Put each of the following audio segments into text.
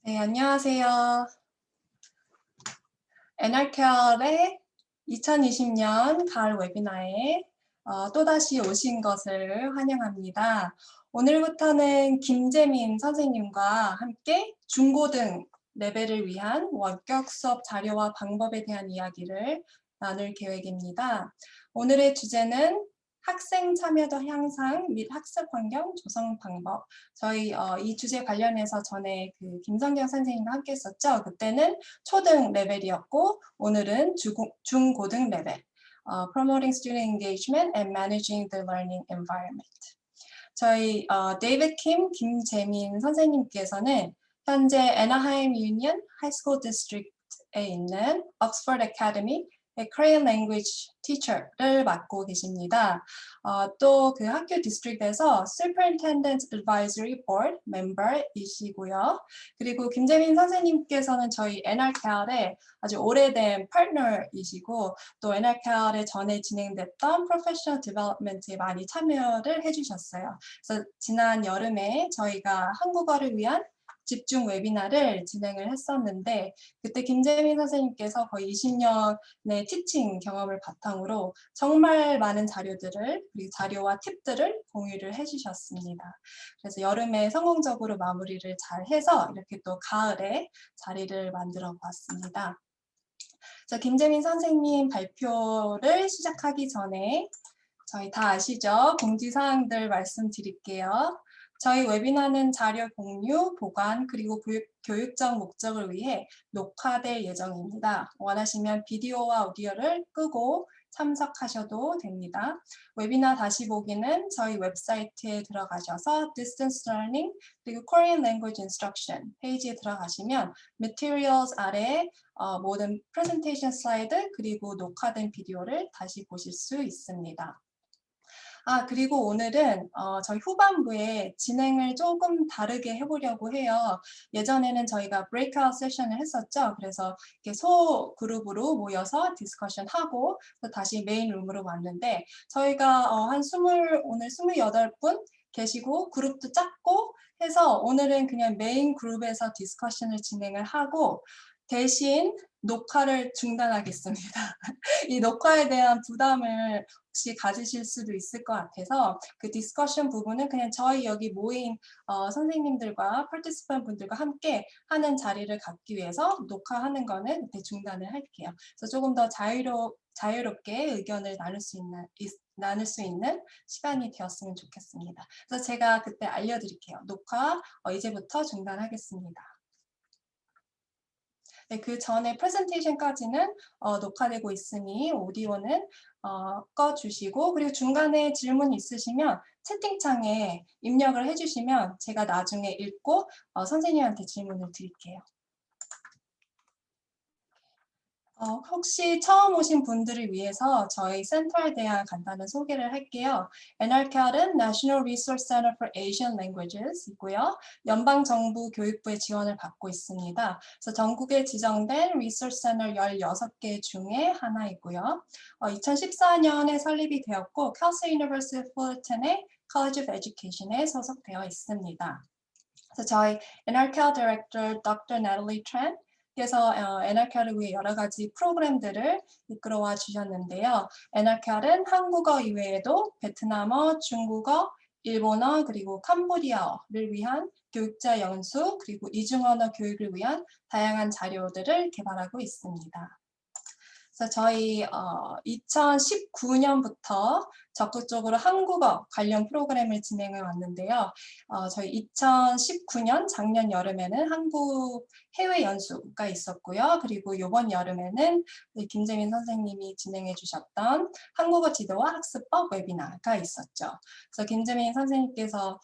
네, 안녕하세요. NRCal의 2020년 가을 웨비나에 또다시 오신 것을 환영합니다. 오늘부터는 김재민 선생님과 함께 중고등 레벨을 위한 원격 수업 자료와 방법에 대한 이야기를 나눌 계획입니다. 오늘의 주제는 학생 참여도 향상 및 학습 환경 조성 방법. 저희 이 주제 관련해서 전에 김성경 선생님과 함께 했었죠. 그때는 초등 레벨이었고 오늘은 중고등 레벨. Promoting Student Engagement and Managing the Learning Environment. 저희 데이비드 김재민 선생님께서는 현재 애나하임 유니언 하이스쿨 디스트릭트에 있는 옥스퍼드 애카데미 Korean Language Teacher를 맡고 계십니다. 또 그 학교 디스트릭트에서 Superintendent Advisory Board 멤버이시고요. 그리고 김재민 선생님께서는 저희 NRCal의 아주 오래된 파트너이시고 또 NRCal에 전에 진행됐던 Professional Development에 많이 참여를 해주셨어요. 그래서 지난 여름에 저희가 한국어를 위한 집중 웨비나를 진행을 했었는데 그때 김재민 선생님께서 거의 20년의 티칭 경험을 바탕으로 정말 많은 자료들을 그리고 자료와 팁들을 공유를 해주셨습니다. 그래서 여름에 성공적으로 마무리를 잘 해서 이렇게 또 가을에 자리를 만들어 봤습니다. 김재민 선생님 발표를 시작하기 전에 저희 다 아시죠? 공지사항들 말씀드릴게요. 저희 웨비나는 자료 공유, 보관, 그리고 교육적 목적을 위해 녹화될 예정입니다. 원하시면 비디오와 오디오를 끄고 참석하셔도 됩니다. 웨비나 다시 보기는 저희 웹사이트에 들어가셔서 Distance Learning 그리고 Korean Language Instruction 페이지에 들어가시면 Materials 아래에 모든 프레젠테이션 슬라이드 그리고 녹화된 비디오를 다시 보실 수 있습니다. 그리고 오늘은 저희 후반부에 진행을 조금 다르게 해보려고 해요. 예전에는 저희가 브레이크아웃 세션을 했었죠. 그래서 이렇게 소그룹으로 모여서 디스커션하고 다시 메인 룸으로 왔는데 저희가 오늘 28분 계시고 그룹도 작고 해서 오늘은 그냥 메인 그룹에서 디스커션을 진행을 하고 대신 녹화를 중단하겠습니다. 이 녹화에 대한 부담을 혹시 가지실 수도 있을 것 같아서 그 디스커션 부분은 그냥 저희 여기 모인 선생님들과 파티시펀트 분들과 함께 하는 자리를 갖기 위해서 녹화하는 거는 중단을 할게요. 그래서 조금 더 자유롭게 의견을 나눌 수 있는 시간이 되었으면 좋겠습니다. 그래서 제가 그때 알려드릴게요. 녹화 이제부터 중단하겠습니다. 네, 그 전에 프레젠테이션까지는 녹화되고 있으니 오디오는 꺼주시고 그리고 중간에 질문 있으시면 채팅창에 입력을 해주시면 제가 나중에 읽고 선생님한테 질문을 드릴게요. 혹시 처음 오신 분들을 위해서 저희 센터에 대한 간단한 소개를 할게요. NRCal은 National Resource Center for Asian Languages 이고요. 연방정부 교육부의 지원을 받고 있습니다. 그래서 전국에 지정된 Resource Center 16개 중에 하나이고요. 2014년에 설립이 되었고 Kelsey University Fullerton의 College of Education에 소속되어 있습니다. 그래서 저희 NRCal Director Dr. Natalie Tran 께서 NRCal을 위해 여러 가지 프로그램들을 이끌어와 주셨는데요. NRCal은 한국어 이외에도 베트남어, 중국어, 일본어, 그리고 캄보디아어를 위한 교육자 연수, 그리고 이중언어 교육을 위한 다양한 자료들을 개발하고 있습니다. 그래서 저희 2019년부터 적극적으로 한국어 관련 프로그램을 진행해 왔는데요. 저희 2019년 작년 여름에는 한국 해외 연수가 있었고요. 그리고 이번 여름에는 김재민 선생님이 진행해 주셨던 한국어 지도와 학습법 웨비나가 있었죠. 그래서 김재민 선생님께서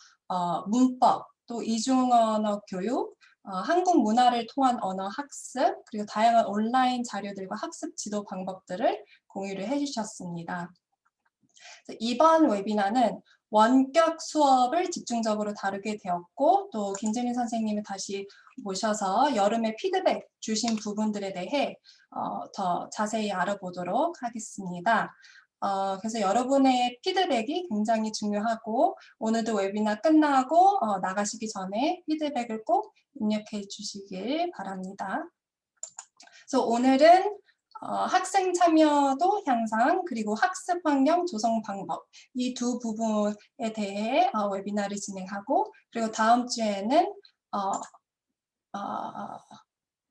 문법, 또 이중언어 교육, 한국 문화를 통한 언어 학습, 그리고 다양한 온라인 자료들과 학습 지도 방법들을 공유를 해주셨습니다. 이번 웨비나는 원격 수업을 집중적으로 다루게 되었고 또 김재민 선생님을 다시 모셔서 여름에 피드백 주신 부분들에 대해 더 자세히 알아보도록 하겠습니다. 그래서 여러분의 피드백이 굉장히 중요하고 오늘도 웨비나 끝나고 나가시기 전에 피드백을 꼭 입력해 주시길 바랍니다. 그래서 오늘은 학생 참여도 향상 그리고 학습 환경 조성 방법 이 두 부분에 대해 웨비나를 진행하고 그리고 다음 주에는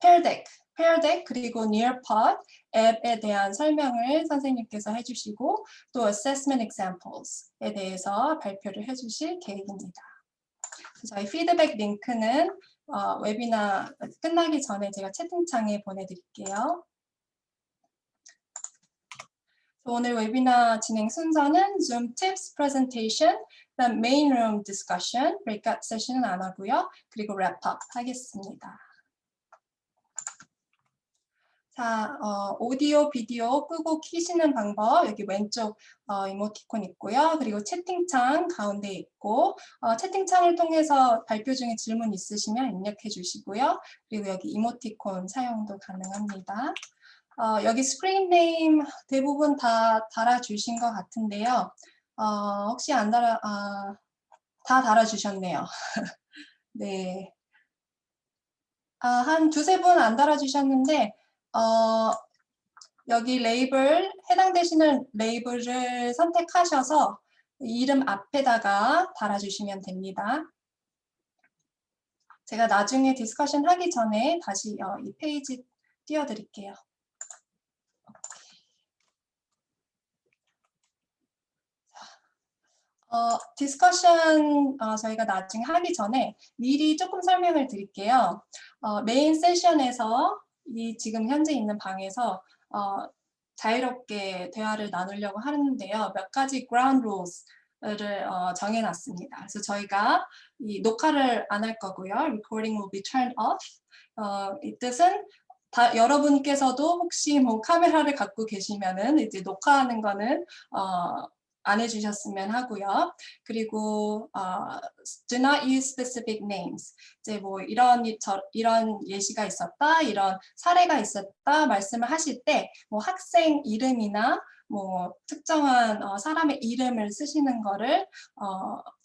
페어덱 그리고 Nearpod 앱에 대한 설명을 선생님께서 해주시고 또 Assessment Examples에 대해서 발표를 해주실 계획입니다. 저희 피드백 링크는 웨비나 끝나기 전에 제가 채팅창에 보내드릴게요. 오늘 웨비나 진행 순서는 Zoom Tips Presentation, 그다음 Main Room Discussion, Breakout Session은 안 하고요. 그리고 Wrap Up 하겠습니다. 자, 오디오, 비디오 끄고 키시는 방법 여기 왼쪽 이모티콘 있고요. 그리고 채팅창 가운데 있고 채팅창을 통해서 발표 중에 질문 있으시면 입력해 주시고요. 그리고 여기 이모티콘 사용도 가능합니다. 여기 스크린 네임 대부분 다 달아주신 것 같은데요. 혹시 안 다 달아주셨네요. 네. 한 두세 분 안 달아주셨는데 여기 레이블, 해당되시는 레이블을 선택하셔서 이름 앞에다가 달아주시면 됩니다. 제가 나중에 디스커션 하기 전에 다시 이 페이지 띄워드릴게요. 디스커션 저희가 나중에 하기 전에 미리 조금 설명을 드릴게요. 메인 세션에서 이 지금 현재 있는 방에서 자유롭게 대화를 나누려고 하는데요. 몇 가지 ground rules를 정해놨습니다. 그래서 저희가 이 녹화를 안 할 거고요. Recording will be turned off. 이 뜻은 여러분께서도 혹시 뭐 카메라를 갖고 계시면은 이제 녹화하는 거는 안 해주셨으면 하고요. 그리고 do not use specific names. 이제 뭐 이런 예시가 있었다, 이런 사례가 있었다 말씀을 하실 때 뭐 학생 이름이나 뭐 특정한 사람의 이름을 쓰시는 거를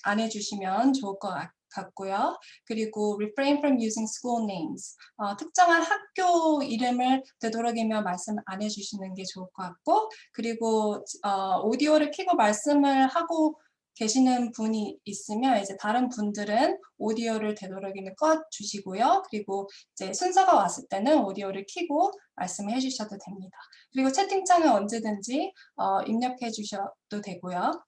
안 해주시면 좋을 것 같고요. 그리고 refrain from using school names. 특정한 학교 이름을 되도록이면 말씀 안 해주시는 게 좋을 것 같고, 그리고 오디오를 켜고 말씀을 하고 계시는 분이 있으면 이제 다른 분들은 오디오를 되도록이면 꺼 주시고요. 그리고 이제 순서가 왔을 때는 오디오를 켜고 말씀을 해주셔도 됩니다. 그리고 채팅창은 언제든지 입력해 주셔도 되고요.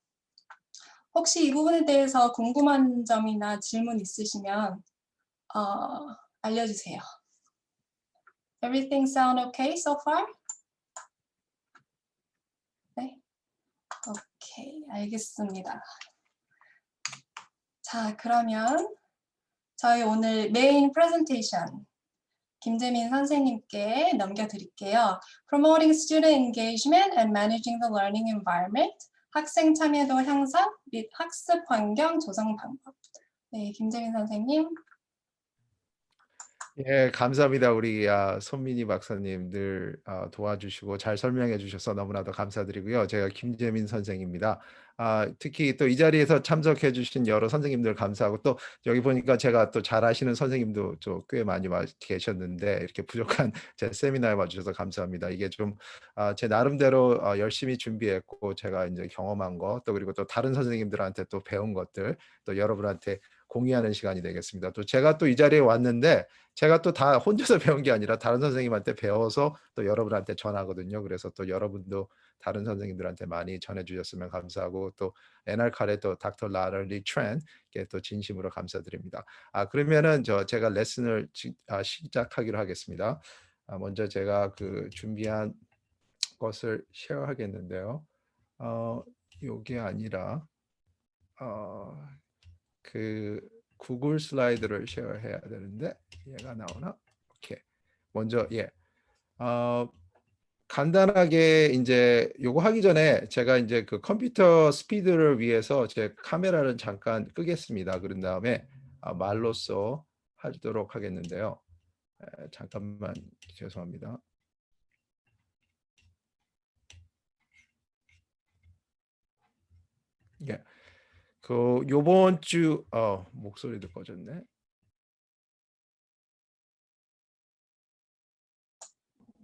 혹시 이 부분에 대해서 궁금한 점이나 질문 있으시면 알려주세요. Everything sound okay so far? 네. 오케이, 알겠습니다. 자, 그러면 저희 오늘 메인 프레젠테이션 김재민 선생님께 넘겨드릴게요. Promoting student engagement and managing the learning environment. 학생 참여도 향상 및 학습 환경 조성 방법. 네, 김재민 선생님. 예, 감사합니다. 우리 손민희 박사님 늘 도와주시고 잘 설명해 주셔서 너무나도 감사드리고요. 제가 김재민 선생입니다. 특히 또 이 자리에서 참석해 주신 여러 선생님들 감사하고 또 여기 보니까 제가 또 잘 아시는 선생님도 꽤 많이 계셨는데 이렇게 부족한 제 세미나에 와주셔서 감사합니다. 이게 좀 제 나름대로 열심히 준비했고 제가 이제 경험한 거 또 그리고 또 다른 선생님들한테 또 배운 것들 또 여러분한테 공유하는 시간이 되겠습니다. 또 제가 또 이 자리에 왔는데 제가 또 다 혼자서 배운 게 아니라 다른 선생님한테 배워서 또 여러분한테 전하거든요. 그래서 또 여러분도 다른 선생님들한테 많이 전해주셨으면 감사하고 또 NRCal의 또 닥터 라럴리 트렌께 또 진심으로 감사드립니다. 그러면은 제가 레슨을 시작하기로 하겠습니다. 먼저 제가 그 준비한 것을 쉐어하겠는데요. 요게 아니라 그 구글 슬라이드를 쉐어해야 되는데 얘가 나오나? 오케이. 먼저 간단하게 이제 요거 하기 전에 제가 이제 그 컴퓨터 스피드를 위해서 제 카메라를 잠깐 끄겠습니다. 그런 다음에 말로써 하도록 하겠는데요. 잠깐만 죄송합니다. 예. 그 요번 주 목소리도 꺼졌네.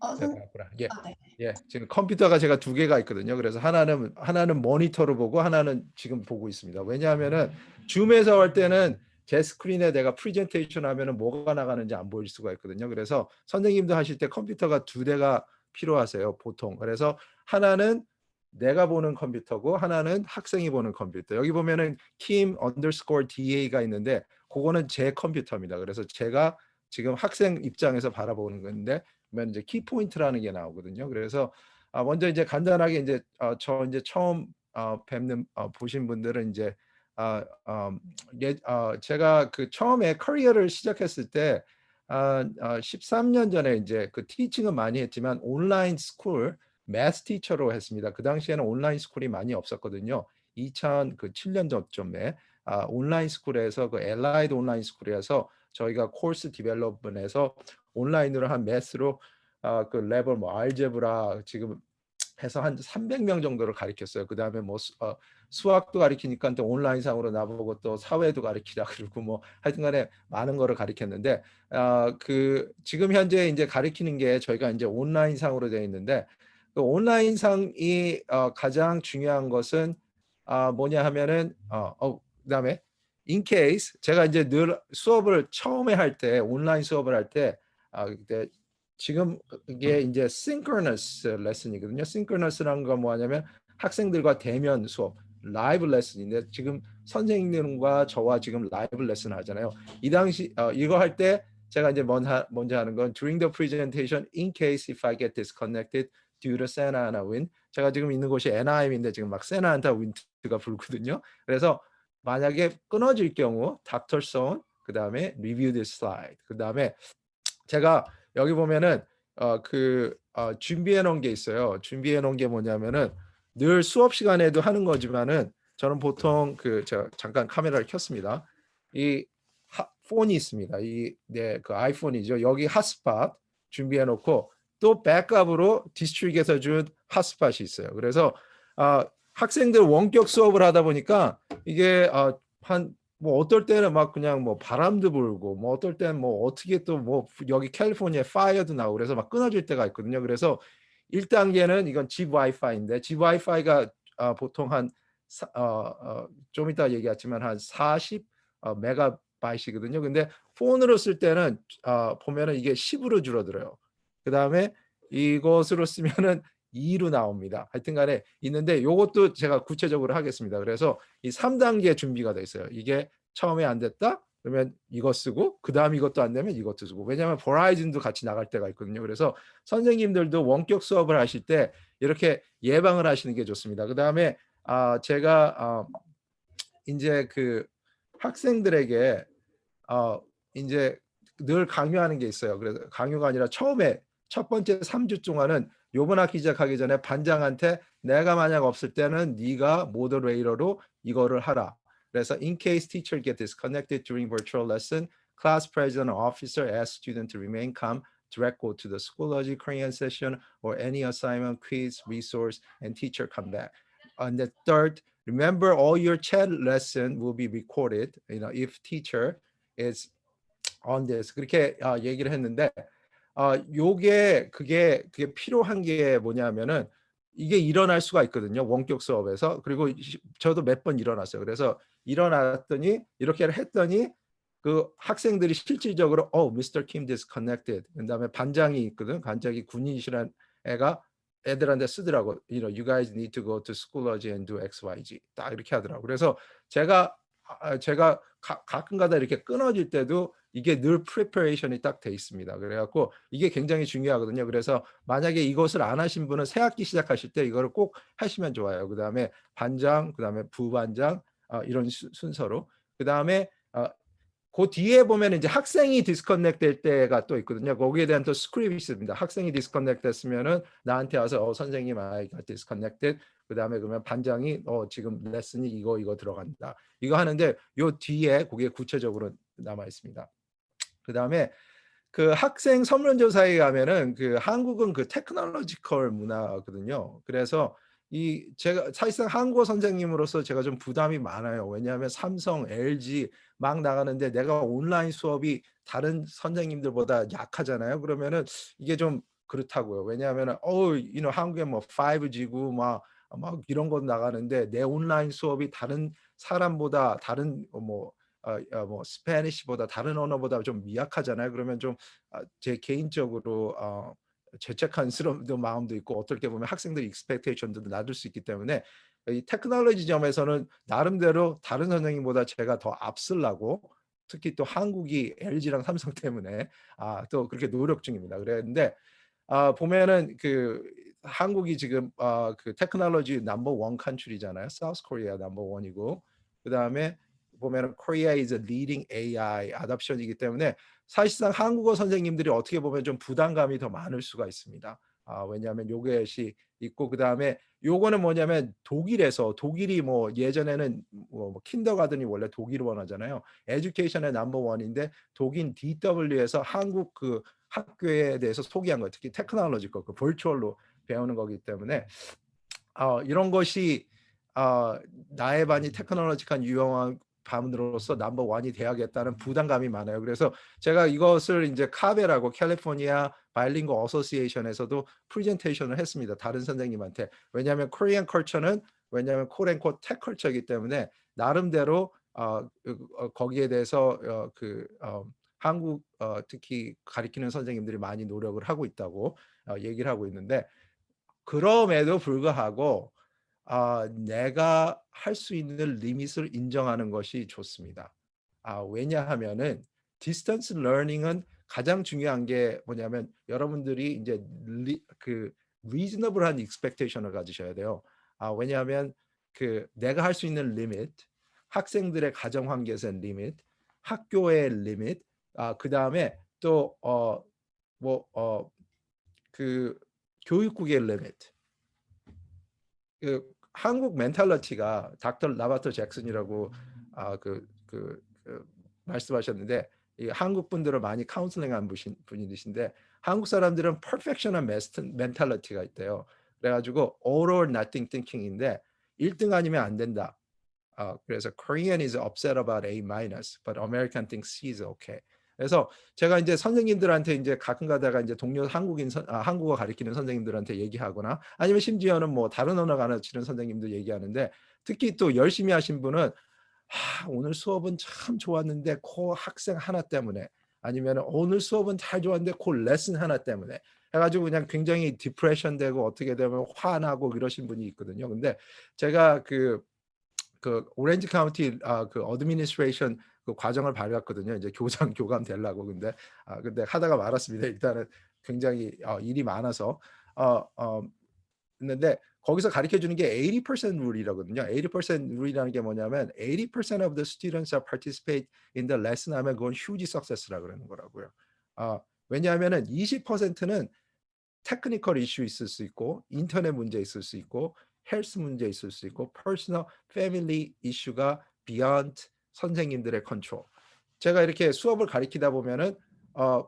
어, 네, 나왔구나. 예. 네. 예. 지금 컴퓨터가 제가 두 개가 있거든요. 그래서 하나는 모니터로 보고 하나는 지금 보고 있습니다. 왜냐하면은 줌에서 할 때는 제 스크린에 내가 프레젠테이션 하면은 뭐가 나가는지 안 보일 수가 있거든요. 그래서 선생님도 하실 때 컴퓨터가 두 대가 필요하세요, 보통. 그래서 하나는 내가 보는 컴퓨터고 하나는 학생이 보는 컴퓨터. 여기 보면은 Kim underscore DA가 있는데 그거는 제 컴퓨터입니다. 그래서 제가 지금 학생 입장에서 바라보는 건데 그러면 이제 키 포인트라는 게 나오거든요. 그래서 먼저 이제 간단하게 이제 저 이제 처음 뵙는 보신 분들은 이제 제가 그 처음에 커리어를 시작했을 때 13년 전에 이제 그 티칭은 많이 했지만 온라인 스쿨 매스 티처로 했습니다. 그 당시에는 온라인 스쿨이 많이 없었거든요. 2007년 전쯤에 온라인 스쿨에서 그 엘라이드 온라인 스쿨에서 저희가 코스 디벨롭먼에서 온라인으로 한 매스로 그 레벨 뭐 알제브라 지금 해서 한 300명 정도를 가르쳤어요. 그다음에 뭐 수학도 가르치니까 또 온라인상으로 나보고 또 사회도 가르치라 그러고 뭐 하여튼간에 많은 거를 가르쳤는데 그 지금 현재 이제 가르치는 게 저희가 이제 온라인상으로 되어 있는데 그 온라인상이 가장 중요한 것은 뭐냐 하면은 그다음에 in case 제가 이제 늘 수업을 처음에 할 때 온라인 수업을 할 때 그때 지금 이게 이제 synchronous 레슨이거든요. synchronous라는 건 뭐냐면 학생들과 대면 수업, 라이브 레슨인데 지금 선생님과 저와 지금 라이브 레슨 하잖아요. 이 당시 이거 할 때 제가 이제 먼저 하는 건 during the presentation in case if I get disconnected due to Santa Ana wind. 제가 지금 있는 곳이 NIM인데 지금 막 세나 안타 윈드가 불거든요. 그래서 만약에 끊어질 경우 닥터 선 그다음에 review this slide. 그다음에 제가 여기 보면은 준비해 놓은 게 있어요. 준비해 놓은 게 뭐냐면은 늘 수업 시간에도 하는 거지만은 저는 보통 제가 잠깐 카메라를 켰습니다. 이 폰이 있습니다. 그 아이폰이죠. 여기 핫스팟 준비해 놓고 또 백업으로 디스트릭에서 준 핫스팟이 있어요. 그래서 학생들 원격 수업을 하다 보니까 이게 뭐 어떨 때는 막 그냥 뭐 바람도 불고 뭐 어떨 때는 뭐 어떻게 또 뭐 여기 캘리포니아에 파이어도 나고 그래서 막 끊어질 때가 있거든요. 그래서 1단계는 이건 집 와이파이인데 집 와이파이가 보통 좀 이따 얘기하지만 한 40 메가바이트거든요. 근데 폰으로 쓸 때는 보면은 이게 10으로 줄어들어요. 그다음에 이것으로 쓰면은 2로 나옵니다. 하여튼간에 있는데 요것도 제가 구체적으로 하겠습니다. 그래서 이 3단계 준비가 돼 있어요. 이게 처음에 안 됐다? 그러면 이거 쓰고 그다음 이것도 안 되면 이것도 쓰고. 왜냐하면 버라이즌도 같이 나갈 때가 있거든요. 그래서 선생님들도 원격 수업을 하실 때 이렇게 예방을 하시는 게 좋습니다. 그다음에 제가 이제 그 학생들에게 이제 늘 강요하는 게 있어요. 그래서 강요가 아니라 처음에 첫 번째 3주 동안은 요번 학기 시작하기 전에 반장한테 내가 만약 없을 때는 네가 모더레이터로 이거를 하라. 그래서 in case teacher get disconnected during virtual lesson, class president or officer asks student to remain calm, direct go to the Schoology Korean session or any assignment, quiz, resource, and teacher come back. And the third, remember all your chat lesson will be recorded. If teacher is on this 그렇게 얘기를 했는데 요게 그게 필요한 게 뭐냐면은 이게 일어날 수가 있거든요. 원격 수업에서. 그리고 저도 몇 번 일어났어요. 그래서 일어났더니 이렇게 했더니 그 학생들이 실질적으로 Mr. Kim disconnected. 그다음에 반장이 있거든. 반장이 군인이시란 애가 애들한테 쓰더라고. You guys need to go to Schoology and do X, Y, Z. 딱 이렇게 하더라고. 그래서 제가 가끔가다 이렇게 끊어질 때도 이게 늘 프리퍼레이션이 딱 돼 있습니다. 그래갖고 이게 굉장히 중요하거든요. 그래서 만약에 이것을 안 하신 분은 새 학기 시작하실 때 이거를 꼭 하시면 좋아요. 그다음에 반장, 그다음에 부반장 이런 순서로. 그다음에 그 뒤에 보면 이제 학생이 디스커넥트 될 때가 또 있거든요. 거기에 대한 또 스크립이 있습니다. 학생이 디스커넥트 됐으면은 나한테 와서 선생님 아이가 디스커넥트. 그다음에 그러면 반장이 지금 레슨이 이거 들어간다. 이거 하는데 요 뒤에 그게 구체적으로 남아 있습니다. 그다음에 그 학생 설문조사에 가면은 그 한국은 그 테크놀로지컬 문화거든요. 그래서 이 제가 사실상 한국어 선생님으로서 제가 좀 부담이 많아요. 왜냐하면 삼성, LG 막 나가는데 내가 온라인 수업이 다른 선생님들보다 약하잖아요. 그러면은 이게 좀 그렇다고요. 왜냐하면은 한국에 뭐 5G고 막 이런 거 나가는데 내 온라인 수업이 다른 사람보다 다른 뭐 스페니쉬보다 다른 언어보다 좀 미약하잖아요. 그러면 좀 제 개인적으로 죄책스러운 마음도 있고 어떻게 보면 학생들 익스펙테이션도 낮을 수 있기 때문에 이 테크놀로지 점에서는 나름대로 다른 선생님보다 제가 더 앞서려고 특히 또 한국이 LG랑 삼성 때문에 또 그렇게 노력 중입니다. 그랬는데 보면은 그 한국이 지금 그 테크놀로지 넘버 원 컨트리잖아요. 사우스 코리아 넘버 원이고 그다음에 보면은 Korea is a leading AI adoption이기 때문에 사실상 한국어 선생님들이 어떻게 보면 좀 부담감이 더 많을 수가 있습니다. 왜냐하면 요것이 있고 그다음에 요거는 뭐냐면 독일이 뭐 예전에는 뭐 킨더가든이 원래 독일어 하잖아요. 에듀케이션의 넘버 원인데 독일 DW에서 한국 그 학교에 대해서 소개한 거 특히 테크놀로지 거 그 버추얼로 배우는 거기 때문에 이런 것이 나의 반이 테크놀로지컬 유형한 반으로서 넘버 원이 돼야겠다는 부담감이 많아요. 그래서 제가 이것을 이제 카베라고 캘리포니아 바이링거 어소시에이션에서도 프레젠테이션을 했습니다. 다른 선생님한테. 왜냐하면 코리안 컬처는 왜냐하면 콜앤콜 텍 컬처이기 때문에 나름대로 거기에 대해서 한국 특히 가르치는 선생님들이 많이 노력을 하고 있다고 얘기를 하고 있는데 그럼에도 불구하고 내가 할 수 있는 리밋을 인정하는 것이 좋습니다. 왜냐하면은 디스턴스 러닝은 가장 중요한 게 뭐냐면 여러분들이 이제 리즈너블한 익스펙테이션을 가지셔야 돼요. 왜냐하면 그 내가 할 수 있는 리밋, 학생들의 가정 환경에서의 리밋, 학교의 리밋, 그다음에 또 그 교육국의 리밋. 그 한국 멘탈러티가 닥터 라바터 잭슨이라고 말씀하셨는데 이 한국 분들을 많이 카운슬링한 분이신데 한국 사람들은 퍼펙션한 멘탈러티가 있대요. 그래가지고 all or nothing thinking인데 1등 아니면 안 된다. 그래서 Korean is upset about A minus, but American thinks C is okay. 그래서 제가 이제 선생님들한테 이제 가끔 가다가 이제 동료 한국어 가르치는 선생님들한테 얘기하거나 아니면 심지어는 뭐 다른 언어 가르치는 선생님도 얘기하는데 특히 또 열심히 하신 분은 오늘 수업은 참 좋았는데 그 학생 하나 때문에 아니면 오늘 수업은 잘 좋았는데 그 레슨 하나 때문에 해가지고 그냥 굉장히 디프레션 되고 어떻게 되면 화나고 이러신 분이 있거든요. 근데 제가 그 오렌지 카운티 그 어드미니스트레이션 그 과정을 밟았거든요. 이제 교감 되려고 근데 하다가 말았습니다. 일단은 굉장히 일이 많아서 했는데 거기서 가르쳐 주는 게 80% 룰이라거든요. 80% 룰이라는 게 뭐냐면 80% of the students that participate in the lesson 하면 그건 huge success라 그러는 거라고요. 왜냐하면은 20%는 테크니컬 이슈 있을 수 있고 인터넷 문제 있을 수 있고 헬스 문제 있을 수 있고 퍼스널 패밀리 이슈가 beyond 선생님들의 컨트롤. 제가 이렇게 수업을 가리키다 보면은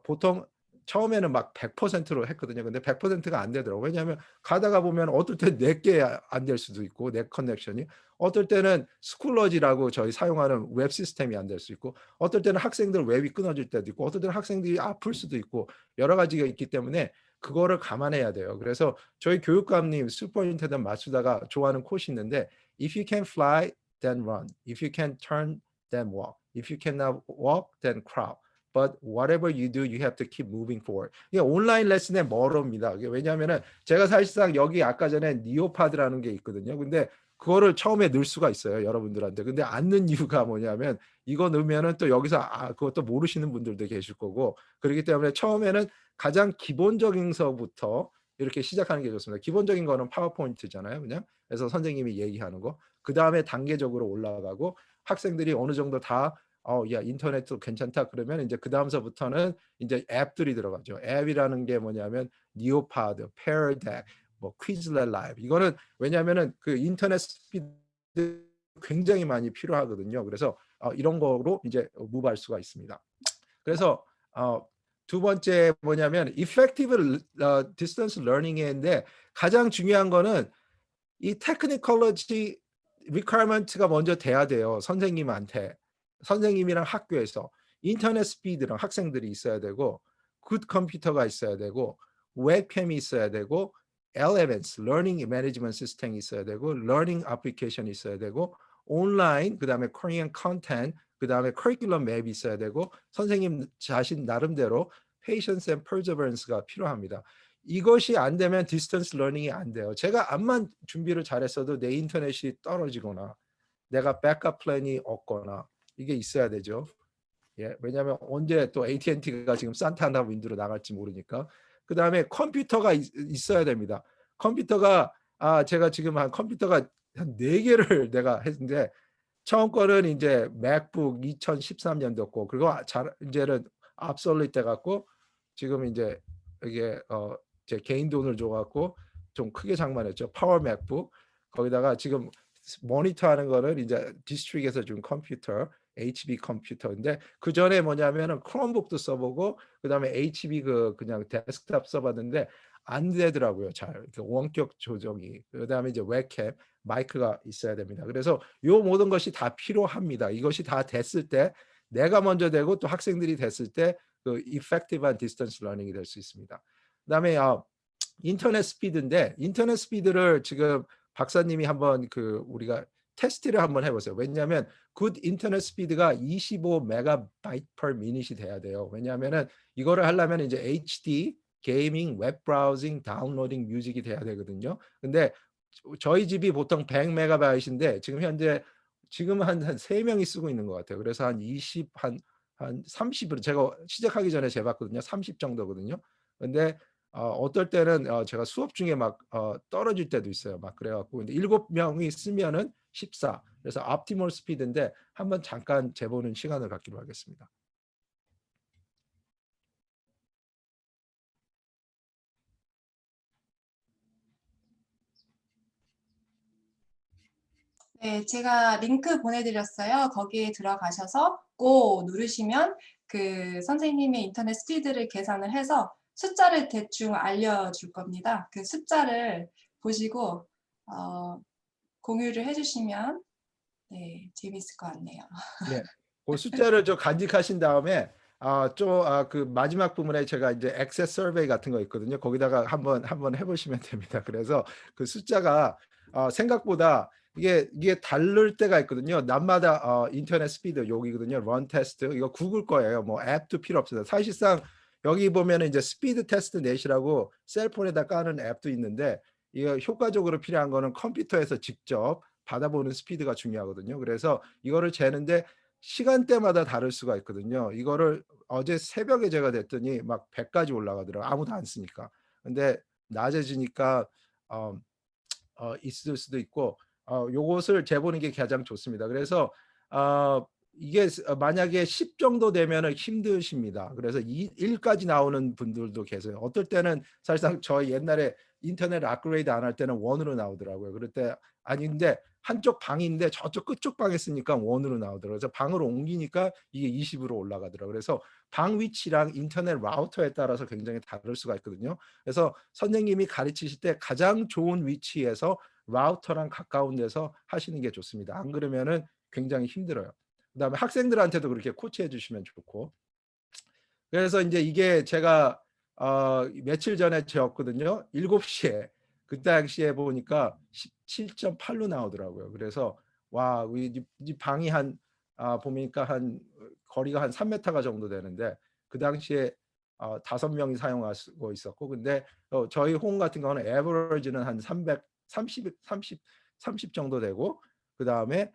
보통 처음에는 막 100%로 했거든요. 근데 100%가 안 되더라고요. 왜냐하면 가다가 보면 어떨 때 내게 안 될 수도 있고 내 커넥션이 어떨 때는 스쿨러지라고 저희 사용하는 웹 시스템이 안 될 수 있고 어떨 때는 학생들 웹이 끊어질 때도 있고 어떨 때는 학생들이 아플 수도 있고 여러 가지가 있기 때문에 그거를 감안해야 돼요. 그래서 저희 교육감님 슈퍼인텐던 마수다가 좋아하는 콧이 있는데 If you can fly, then run. If you can turn, then walk. If you cannot walk, then crawl. But whatever you do, you have to keep moving forward. 이게 온라인 레슨의 머로입니다. 왜냐하면은 제가 사실상 여기 아까 전에 니오파드라는 게 있거든요. 근데 그거를 처음에 넣을 수가 있어요, 여러분들한테. 근데 안 넣은 이유가 뭐냐면 이거 넣으면은 또 여기서 그것도 모르시는 분들도 계실 거고 그렇기 때문에 처음에는 가장 기본적인 서부터 이렇게 시작하는 게 좋습니다. 기본적인 거는 파워포인트잖아요, 그냥. 그래서 선생님이 얘기하는 거. 그 다음에 단계적으로 올라가고 학생들이 어느 정도 다 야 인터넷도 괜찮다 그러면 이제 그 다음서부터는 이제 앱들이 들어가죠. 앱이라는 게 뭐냐면 니오파드, 페어덱, 뭐 퀴즐렛 라이브 이거는 왜냐하면은 그 인터넷 스피드 굉장히 많이 필요하거든요. 그래서 이런 거로 이제 무브할 수가 있습니다. 그래서 두 번째 뭐냐면 effective distance learning인데 가장 중요한 거는 이 테크니컬러지 리퀘어먼트가 먼저 돼야 돼요. 선생님이랑 학교에서. 인터넷 스피드랑 학생들이 있어야 되고, 굿 컴퓨터가 있어야 되고, 웹캠이 있어야 되고, LMS, 러닝 매니지먼트 시스템이 있어야 되고, 러닝 애플리케이션이 있어야 되고, 온라인, 그다음에 코리안 컨텐츠, 그다음에 커리큘럼 맵이 있어야 되고, 선생님 자신 나름대로 patience and perseverance가 필요합니다. 이것이 안 되면 디스턴스 러닝이 안 돼요. 제가 암만 준비를 잘했어도 내 인터넷이 떨어지거나 내가 백업 플랜이 없거나 이게 있어야 되죠. 예, 왜냐하면 언제 또 AT&T가 지금 산타나 윈드로 나갈지 모르니까. 그 다음에 컴퓨터가 있어야 됩니다. 컴퓨터가 제가 지금 한 컴퓨터가 한 4개를 내가 했는데 처음 거는 이제 맥북 2013년도 거 그리고 이제는 obsolete 돼 갖고 지금 이제 이게 제 개인 돈을 줘 갖고 좀 크게 장만했죠. 파워 맥북. 거기다가 지금 모니터 하는 거는 이제 디스트릭에서 준 컴퓨터, HP 컴퓨터인데 그 전에 뭐냐면은 크롬북도 써보고 그다음에 HP 그냥 데스크탑 써봤는데 안 되더라고요. 잘 원격 조정이. 그다음에 이제 웹캠, 마이크가 있어야 됩니다. 그래서 요 모든 것이 다 필요합니다. 이것이 다 됐을 때 내가 먼저 되고 또 학생들이 됐을 때 그 effective한 디스턴스 러닝이 될 수 있습니다. 그다음에 인터넷 스피드인데 인터넷 스피드를 지금 박사님이 한번 우리가 테스트를 한번 해보세요. 왜냐하면 굿 인터넷 스피드가 25 메가바이트 per 미닛이 돼야 돼요. 왜냐하면은 이거를 하려면 이제 HD, 게이밍, 웹 브라우징, 다운로딩 뮤직이 돼야 되거든요. 근데 저희 집이 보통 100 메가바이트인데 지금 현재 한 3명이 쓰고 있는 것 같아요. 그래서 한 30으로 제가 시작하기 전에 재봤거든요. 30 정도거든요. 근데 어떨 때는 제가 수업 중에 막 떨어질 때도 있어요. 막 그래갖고 근데 7명이 쓰면은 14. 그래서 optimal 스피드인데 한번 잠깐 재보는 시간을 갖기로 하겠습니다. 네, 제가 링크 보내드렸어요. 거기에 들어가셔서 고 누르시면 그 선생님의 인터넷 스피드를 계산을 해서 숫자를 대충 알려줄 겁니다. 그 숫자를 보시고 공유를 해주시면 네, 재밌을 것 같네요. 네. 그 숫자를 간직하신 다음에 그 마지막 부분에 제가 이제 액세스 서베이 같은 거 있거든요. 거기다가 한번 해보시면 됩니다. 그래서 그 숫자가 생각보다 이게 다를 때가 있거든요. 날마다 인터넷 스피드 여기거든요. 런 테스트 이거 구글 거예요. 뭐 앱도 필요 없어요. 사실상 여기 보면 이제 스피드 테스트 넷이라고 셀폰에다 까는 앱도 있는데 이거 효과적으로 필요한 거는 컴퓨터에서 직접 받아보는 스피드가 중요하거든요. 그래서 이거를 재는데 시간대마다 다를 수가 있거든요. 이거를 어제 새벽에 제가 냈더니 막 100까지 올라가더라고요. 아무도 안 쓰니까. 근데 낮아지니까 있을 수도 있고 요것을 재보는 게 가장 좋습니다. 그래서 이게 만약에 10 정도 되면은 힘드십니다. 그래서 1까지 나오는 분들도 계세요. 어떨 때는 사실상 저희 옛날에 인터넷 업그레이드 안 할 때는 1으로 나오더라고요. 그럴 때 아닌데 한쪽 방인데 저쪽 끝쪽 방에 쓰니까 1으로 나오더라고요. 그래서 방으로 옮기니까 이게 20으로 올라가더라고요. 그래서 방 위치랑 인터넷 라우터에 따라서 굉장히 다를 수가 있거든요. 그래서 선생님이 가르치실 때 가장 좋은 위치에서 라우터랑 가까운 데서 하시는 게 좋습니다. 안 그러면은 굉장히 힘들어요. 그다음에 학생들한테도 그렇게 코치해 주시면 좋고. 그래서 이제 이게 제가 며칠 전에 재었거든요. 7시에 그 당시에 보니까 17.8로 나오더라고요. 그래서 와, 이 방이 보니까 거리가 한 3m가 정도 되는데 그 당시에 5명이 사용하고 있었고 근데 저희 홈 같은 경우는 에버리지는 한 30 정도 되고 그다음에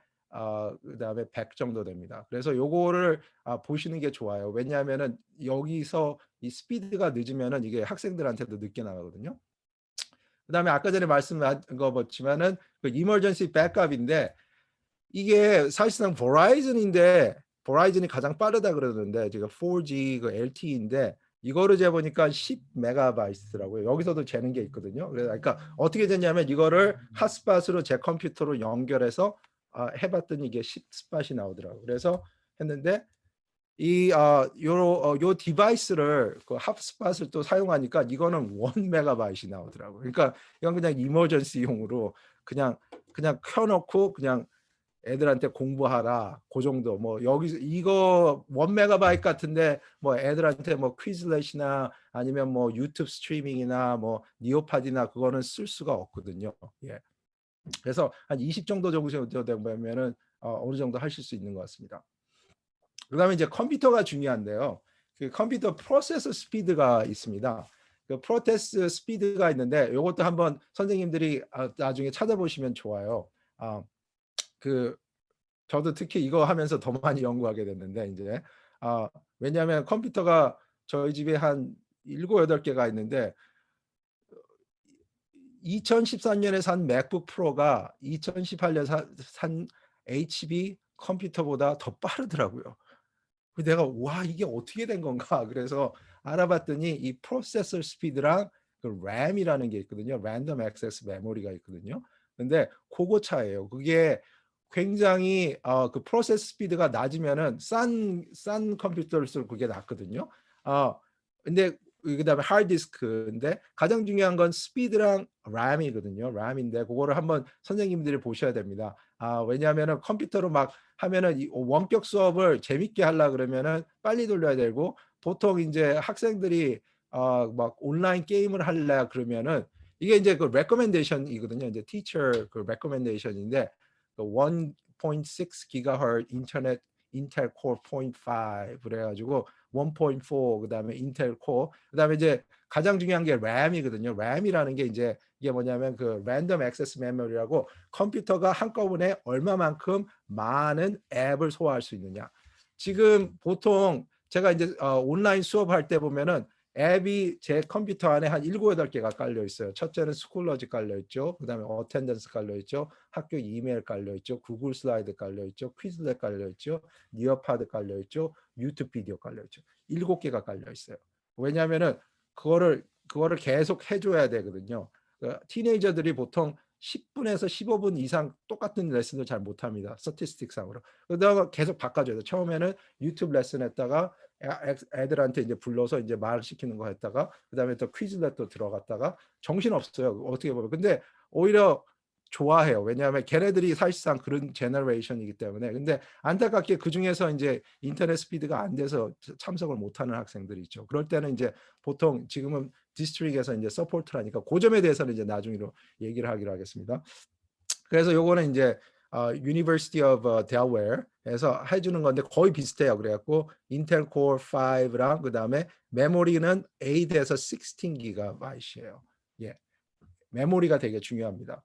100 정도 됩니다. 그래서 요거를 보시는 게 좋아요. 왜냐하면은 여기서 이 스피드가 늦으면은 이게 학생들한테도 늦게 나가거든요. 그다음에 아까 전에 말씀한 거 봤지만은 그 이머전시 백업인데 이게 사실상 버라이즌이 가장 빠르다 그러는데 제가 4G 그 LTE인데 이거를 재보니까 10 메가바이트더라고요. 여기서도 재는 게 있거든요. 그러니까 어떻게 됐냐면 이거를 핫스팟으로 제 컴퓨터로 연결해서 해봤더니 이게 10스팟이 나오더라고요. 그래서 했는데 요 디바이스를 그 핫스팟을 또 사용하니까 이거는 1 메가바이트이 나오더라고요. 그러니까 이건 그냥 이머전시용으로 그냥 켜놓고 그냥 애들한테 공부하라. 그 정도. 뭐 여기서 이거 1 MB 같은데 뭐 애들한테 뭐 퀴즐렛이나 아니면 뭐 유튜브 스트리밍이나 뭐 니오팟이나 그거는 쓸 수가 없거든요. 예. 그래서 한 20 정도 되면은 어느 정도 하실 수 있는 것 같습니다. 그다음에 이제 컴퓨터가 중요한데요. 그 컴퓨터 프로세서 스피드가 있습니다. 그 프로세서 스피드가 있는데 이것도 한번 선생님들이 나중에 찾아보시면 좋아요. 그 저도 특히 이거 하면서 더 많이 연구하게 됐는데 이제 왜냐하면 컴퓨터가 저희 집에 한 7, 8개가 있는데 2013년에 산 맥북 프로가 2018년 산 HP 컴퓨터보다 더 빠르더라고요. 내가 와 이게 어떻게 된 건가? 그래서 알아봤더니 이 프로세서 스피드랑 그 램이라는 게 있거든요. 랜덤 액세스 메모리가 있거든요. 근데 그거 차예요. 그게 굉장히 그 프로세스 스피드가 낮으면은 싼 컴퓨터일수록 그게 낫거든요. 근데 그다음에 하드디스크인데 가장 중요한 건 스피드랑 램이거든요. 램인데 그거를 한번 선생님들이 보셔야 됩니다. 왜냐하면은 컴퓨터로 막 하면은 이 원격 수업을 재밌게 하려 그러면은 빨리 돌려야 되고 보통 이제 학생들이 막 온라인 게임을 하려 그러면은 이게 이제 그 레코멘데이션이거든요. 이제 티처 그 레코멘데이션인데 1.6 GHz 인텔 코어 0.5 그래가지고 1.4 그다음에 인텔 코어 그다음에 이제 가장 중요한 게 램이거든요. 램이라는 게 이제 이게 뭐냐면 그 랜덤 액세스 메모리라고 컴퓨터가 한꺼번에 얼마만큼 많은 앱을 소화할 수 있느냐. 지금 보통 제가 이제 온라인 수업할 때 보면은 앱이 제 컴퓨터 안에 한 7, 8개가 깔려 있어요. 첫째는 스쿨러지 깔려 있죠. 그다음에 어텐던스 깔려 있죠. 학교 이메일 깔려 있죠. 구글 슬라이드 깔려 있죠. 퀴즐렛 깔려 있죠. 니어파드 깔려 있죠. 유튜브 비디오 깔려 있죠. 7개가 깔려 있어요. 왜냐하면은 그거를 계속 해줘야 되거든요. 티네이저들이 보통 10분에서 15분 이상 똑같은 레슨을 잘 못합니다. 스태티스틱상으로. 그러다가 계속 바꿔줘야 돼요. 처음에는 유튜브 레슨 했다가 애들한테 이제 불러서 이제 말 시키는 거 했다가 그다음에 또 퀴즈렛 또 들어갔다가 정신 없어요. 어떻게 보면. 근데 오히려 좋아해요. 왜냐하면 걔네들이 사실상 그런 제너레이션이기 때문에. 근데 안타깝게 그 중에서 이제 인터넷 스피드가 안 돼서 참석을 못하는 학생들이 있죠. 그럴 때는 이제 보통 지금은 디스트릭에서 이제 서포트라니까 그 점에 대해서는 이제 나중으로 얘기를 하기로 하겠습니다. 그래서 요거는 이제 University of Delaware에서 해주는 건데 거의 비슷해요. 그래갖고 인텔 코어 5랑 그다음에 메모리는 8에서 16GB이에요. 예, 메모리가 되게 중요합니다.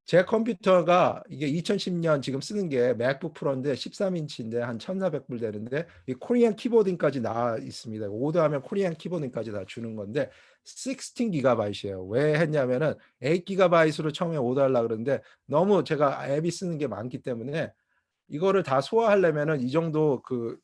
제 컴퓨터가 이게 2010년 지금 쓰는 게 맥북 프로인데 13인치인데 한 1,400불 되는데 이 코리안 키보딩까지 나와 있습니다. 오더하면 코리안 키보딩까지 다 주는 건데 16GB이에요. 왜 했냐면은 8GB로 처음에 오더하려고 그러는데 너무 제가 앱이 쓰는 게 많기 때문에 이거를 다 소화하려면은 이 정도 그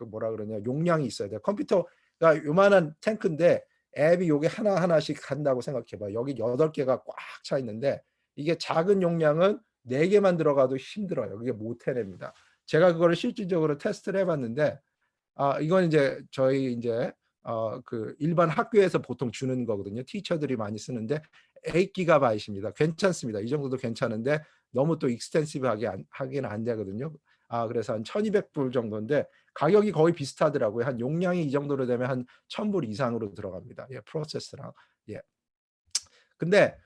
뭐라 그러냐 용량이 있어야 돼요. 컴퓨터가 요만한 탱크인데 앱이 요게 하나하나씩 간다고 생각해 봐요. 여기 8개가 꽉 차 있는데 이게 작은 용량은 4개만 들어가도 힘들어요. 그게 못 해냅니다. 제가 그거를 실질적으로 테스트를 해봤는데 이건 이제 저희 이제 그 일반 학교에서 보통 주는 거거든요. 티처들이 많이 쓰는데 8GB입니다. 괜찮습니다. 이 정도도 괜찮은데 너무 또 익스텐시브하게 하기는 안 되거든요. 그래서 한 1,200불 정도인데 가격이 거의 비슷하더라고요. 한 용량이 이 정도로 되면 한 1,000불 이상으로 들어갑니다. 예, 프로세스랑. 예. 근데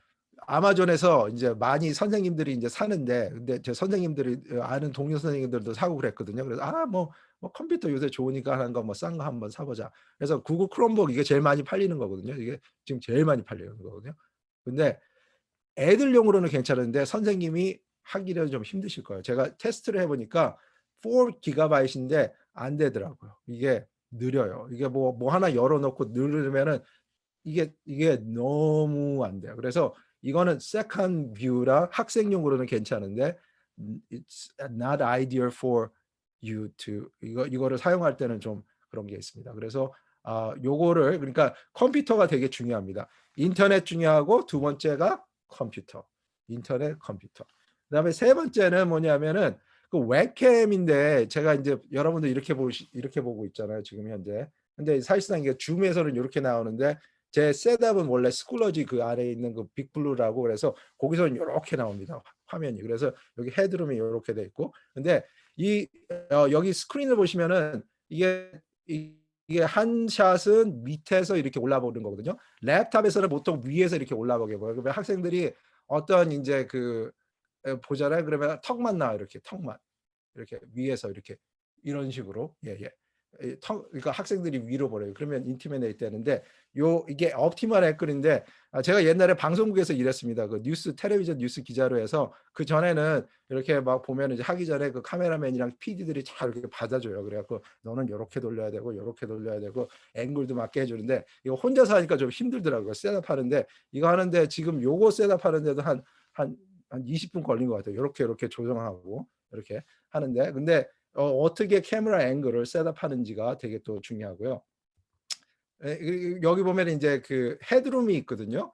아마존에서 이제 많이 선생님들이 이제 사는데 근데 제 선생님들이 아는 동료 선생님들도 사고 그랬거든요. 그래서 뭐 컴퓨터 요새 좋으니까 하는 거 뭐 싼 거 한번 사보자. 그래서 구글 크롬북 이게 제일 많이 팔리는 거거든요. 이게 지금 제일 많이 팔리는 거거든요. 근데 애들용으로는 괜찮은데 선생님이 하기는 좀 힘드실 거예요. 제가 테스트를 해보니까 4GB인데 안 되더라고요. 이게 느려요. 이게 뭐 하나 열어놓고 누르면은 이게 너무 안 돼요. 그래서 이거는 세컨 뷰라 학생용으로는 괜찮은데 it's not ideal for you to 이거를 사용할 때는 좀 그런 게 있습니다. 그래서 요거를 그러니까 컴퓨터가 되게 중요합니다. 인터넷 중요하고 두 번째가 컴퓨터. 인터넷 컴퓨터. 그다음에 세 번째는 뭐냐면은 그 웹캠인데 제가 이제 여러분들 이렇게 보고 있잖아요. 지금 현재. 근데 사실상 이게 줌에서는 이렇게 나오는데 제 셋업은 원래 스쿨러지 그 아래에 있는 그 빅블루라고 그래서 거기서는 요렇게 나옵니다. 화면이. 그래서 여기 헤드룸이 요렇게 돼 있고 근데 이 여기 스크린을 보시면은 이게 한 샷은 밑에서 이렇게 올라보는 거거든요. 랩탑에서는 보통 위에서 이렇게 올라보게 보여요. 그러면 학생들이 어떤 인제 그 보잖아요. 그러면 턱만 나와요. 이렇게 턱만. 이렇게 위에서 이렇게 이런 식으로 예예. 그러니까 학생들이 위로 보내요. 그러면 인티미데이트 되는데 이게 옵티멀 앵글인데 제가 옛날에 방송국에서 일했습니다. 그 뉴스 텔레비전 뉴스 기자로 해서 그 전에는 이렇게 막 보면 이제 하기 전에 그 카메라맨이랑 PD들이 잘 이렇게 받아줘요. 그래갖고 너는 요렇게 돌려야 되고 요렇게 돌려야 되고 앵글도 맞게 해주는데 이거 혼자서 하니까 좀 힘들더라고요. 셋업하는데 이거 하는데 지금 요거 셋업하는데도 한 20분 걸린 것 같아요. 요렇게 조정하고 이렇게 하는데 근데 어떻게 카메라 앵글을 셋업하는지가 되게 또 중요하고요. 여기 보면 이제 그 헤드룸이 있거든요.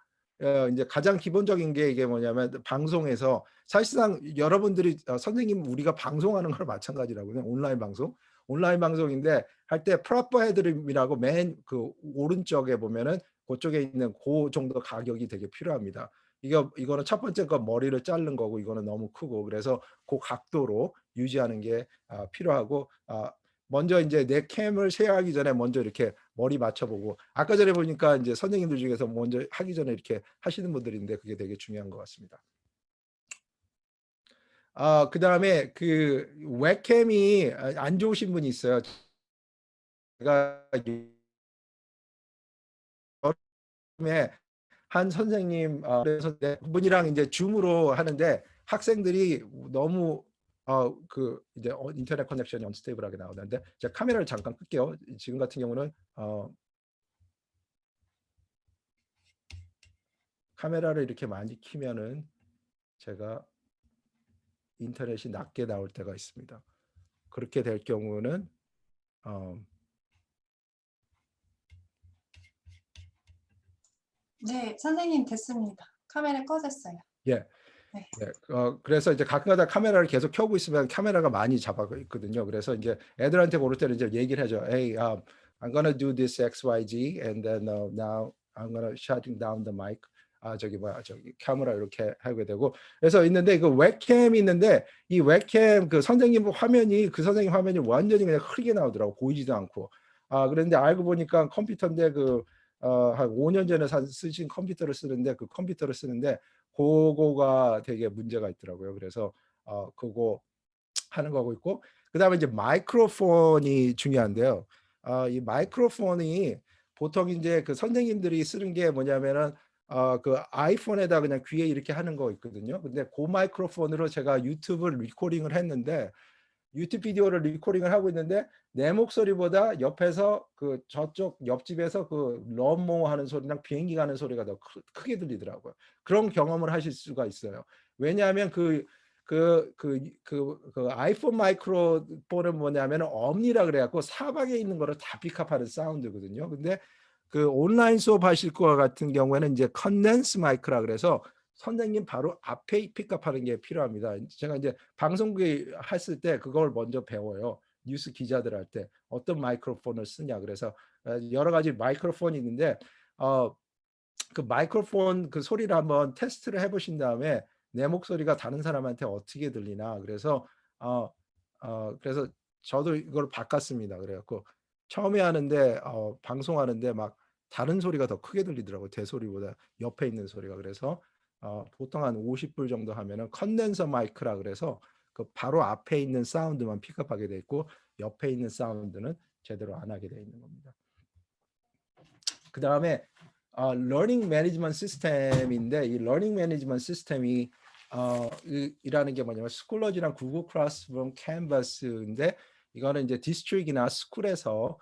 이제 가장 기본적인 게 이게 뭐냐면 방송에서 사실상 여러분들이 선생님 우리가 방송하는 거랑 마찬가지라고요. 온라인 방송. 온라인 방송인데 할 때 프로퍼 헤드룸이라고 맨 그 오른쪽에 보면은 그쪽에 있는 그 정도 가격이 되게 필요합니다. 이거는 첫 번째 거 머리를 자른 거고 이거는 너무 크고 그래서 그 각도로 유지하는 게 필요하고 먼저 이제 내 캠을 쉐어하기 전에 먼저 이렇게 머리 맞춰보고 아까 전에 보니까 이제 선생님들 중에서 먼저 하기 전에 이렇게 하시는 분들인데 그게 되게 중요한 것 같습니다. 그다음에 그 웹캠이 안 좋으신 분이 있어요. 제가 여름에 한 선생님 그래서 그분이랑 이제 줌으로 하는데 학생들이 너무 그 이제 인터넷 커넥션이 언스테이블하게 나오는데 제가 카메라를 잠깐 끌게요. 지금 같은 경우는 카메라를 이렇게 많이 키면은 제가 인터넷이 낮게 나올 때가 있습니다. 그렇게 될 경우는 네, 선생님 됐습니다. 카메라 꺼졌어요. 예. 네. 네. 그래서 이제 가끔가다 카메라를 계속 켜고 있으면 카메라가 많이 잡아 있거든요. 그래서 이제 애들한테 고를 때는 이제 얘기를 하죠. Hey, I'm gonna do this XYZ and then now I'm gonna shutting down the mic. 저기 카메라 이렇게 하게 되고 그래서 있는데 그 웹캠이 있는데 이 웹캠 그 선생님 화면이 그 선생님 화면이 완전히 그냥 흐리게 나오더라고 보이지도 않고 그런데 알고 보니까 컴퓨터인데 한 5년 전에 쓰신 컴퓨터를 쓰는데 그 컴퓨터를 쓰는데 그거가 되게 문제가 있더라고요. 그래서 그거 하는 거고 있고 그다음에 이제 마이크로폰이 중요한데요. 이 마이크로폰이 보통 이제 그 선생님들이 쓰는 게 뭐냐면은 그 아이폰에다 그냥 귀에 이렇게 하는 거 있거든요. 근데 그 마이크로폰으로 제가 유튜브 리코딩을 했는데 유튜브 비디오를 리코딩을 하고 있는데 내 목소리보다 옆에서 그 저쪽 옆집에서 그 런모 하는 소리랑 비행기 가는 소리가 더 크게 들리더라고요. 그런 경험을 하실 수가 있어요. 왜냐하면 그 아이폰 마이크로폰은 뭐냐면 엄니라 그래갖고 사방에 있는 거를 다 픽업하는 사운드거든요. 근데 그 온라인 수업 하실 거 같은 경우에는 이제 컨덴스 마이크라 그래서 선생님 바로 앞에 픽업하는 게 필요합니다. 제가 이제 방송국에 했을 때 그걸 먼저 배워요. 뉴스 기자들 할 때 어떤 마이크로폰을 쓰냐. 그래서 여러 가지 마이크로폰이 있는데 그 마이크로폰 그 소리를 한번 테스트를 해보신 다음에 내 목소리가 다른 사람한테 어떻게 들리나. 그래서 저도 이걸 바꿨습니다. 그래갖고 처음에 하는데 방송하는데 막 다른 소리가 더 크게 들리더라고요. 제 소리보다 옆에 있는 소리가. 그래서 보통 한 50불 정도 하면은 컨덴서 마이크라 그래서 그 바로 앞에 있는 사운드만 픽업하게 돼 있고 옆에 있는 사운드는 제대로 안 하게 돼 있는 겁니다. 그 다음에 러닝 매니지먼트 시스템인데 이 러닝 매니지먼트 시스템이 이라는 게 뭐냐면 스쿨러지랑 구글 클래스룸 캔버스인데 이거는 이제 디스트릭이나 스쿨에서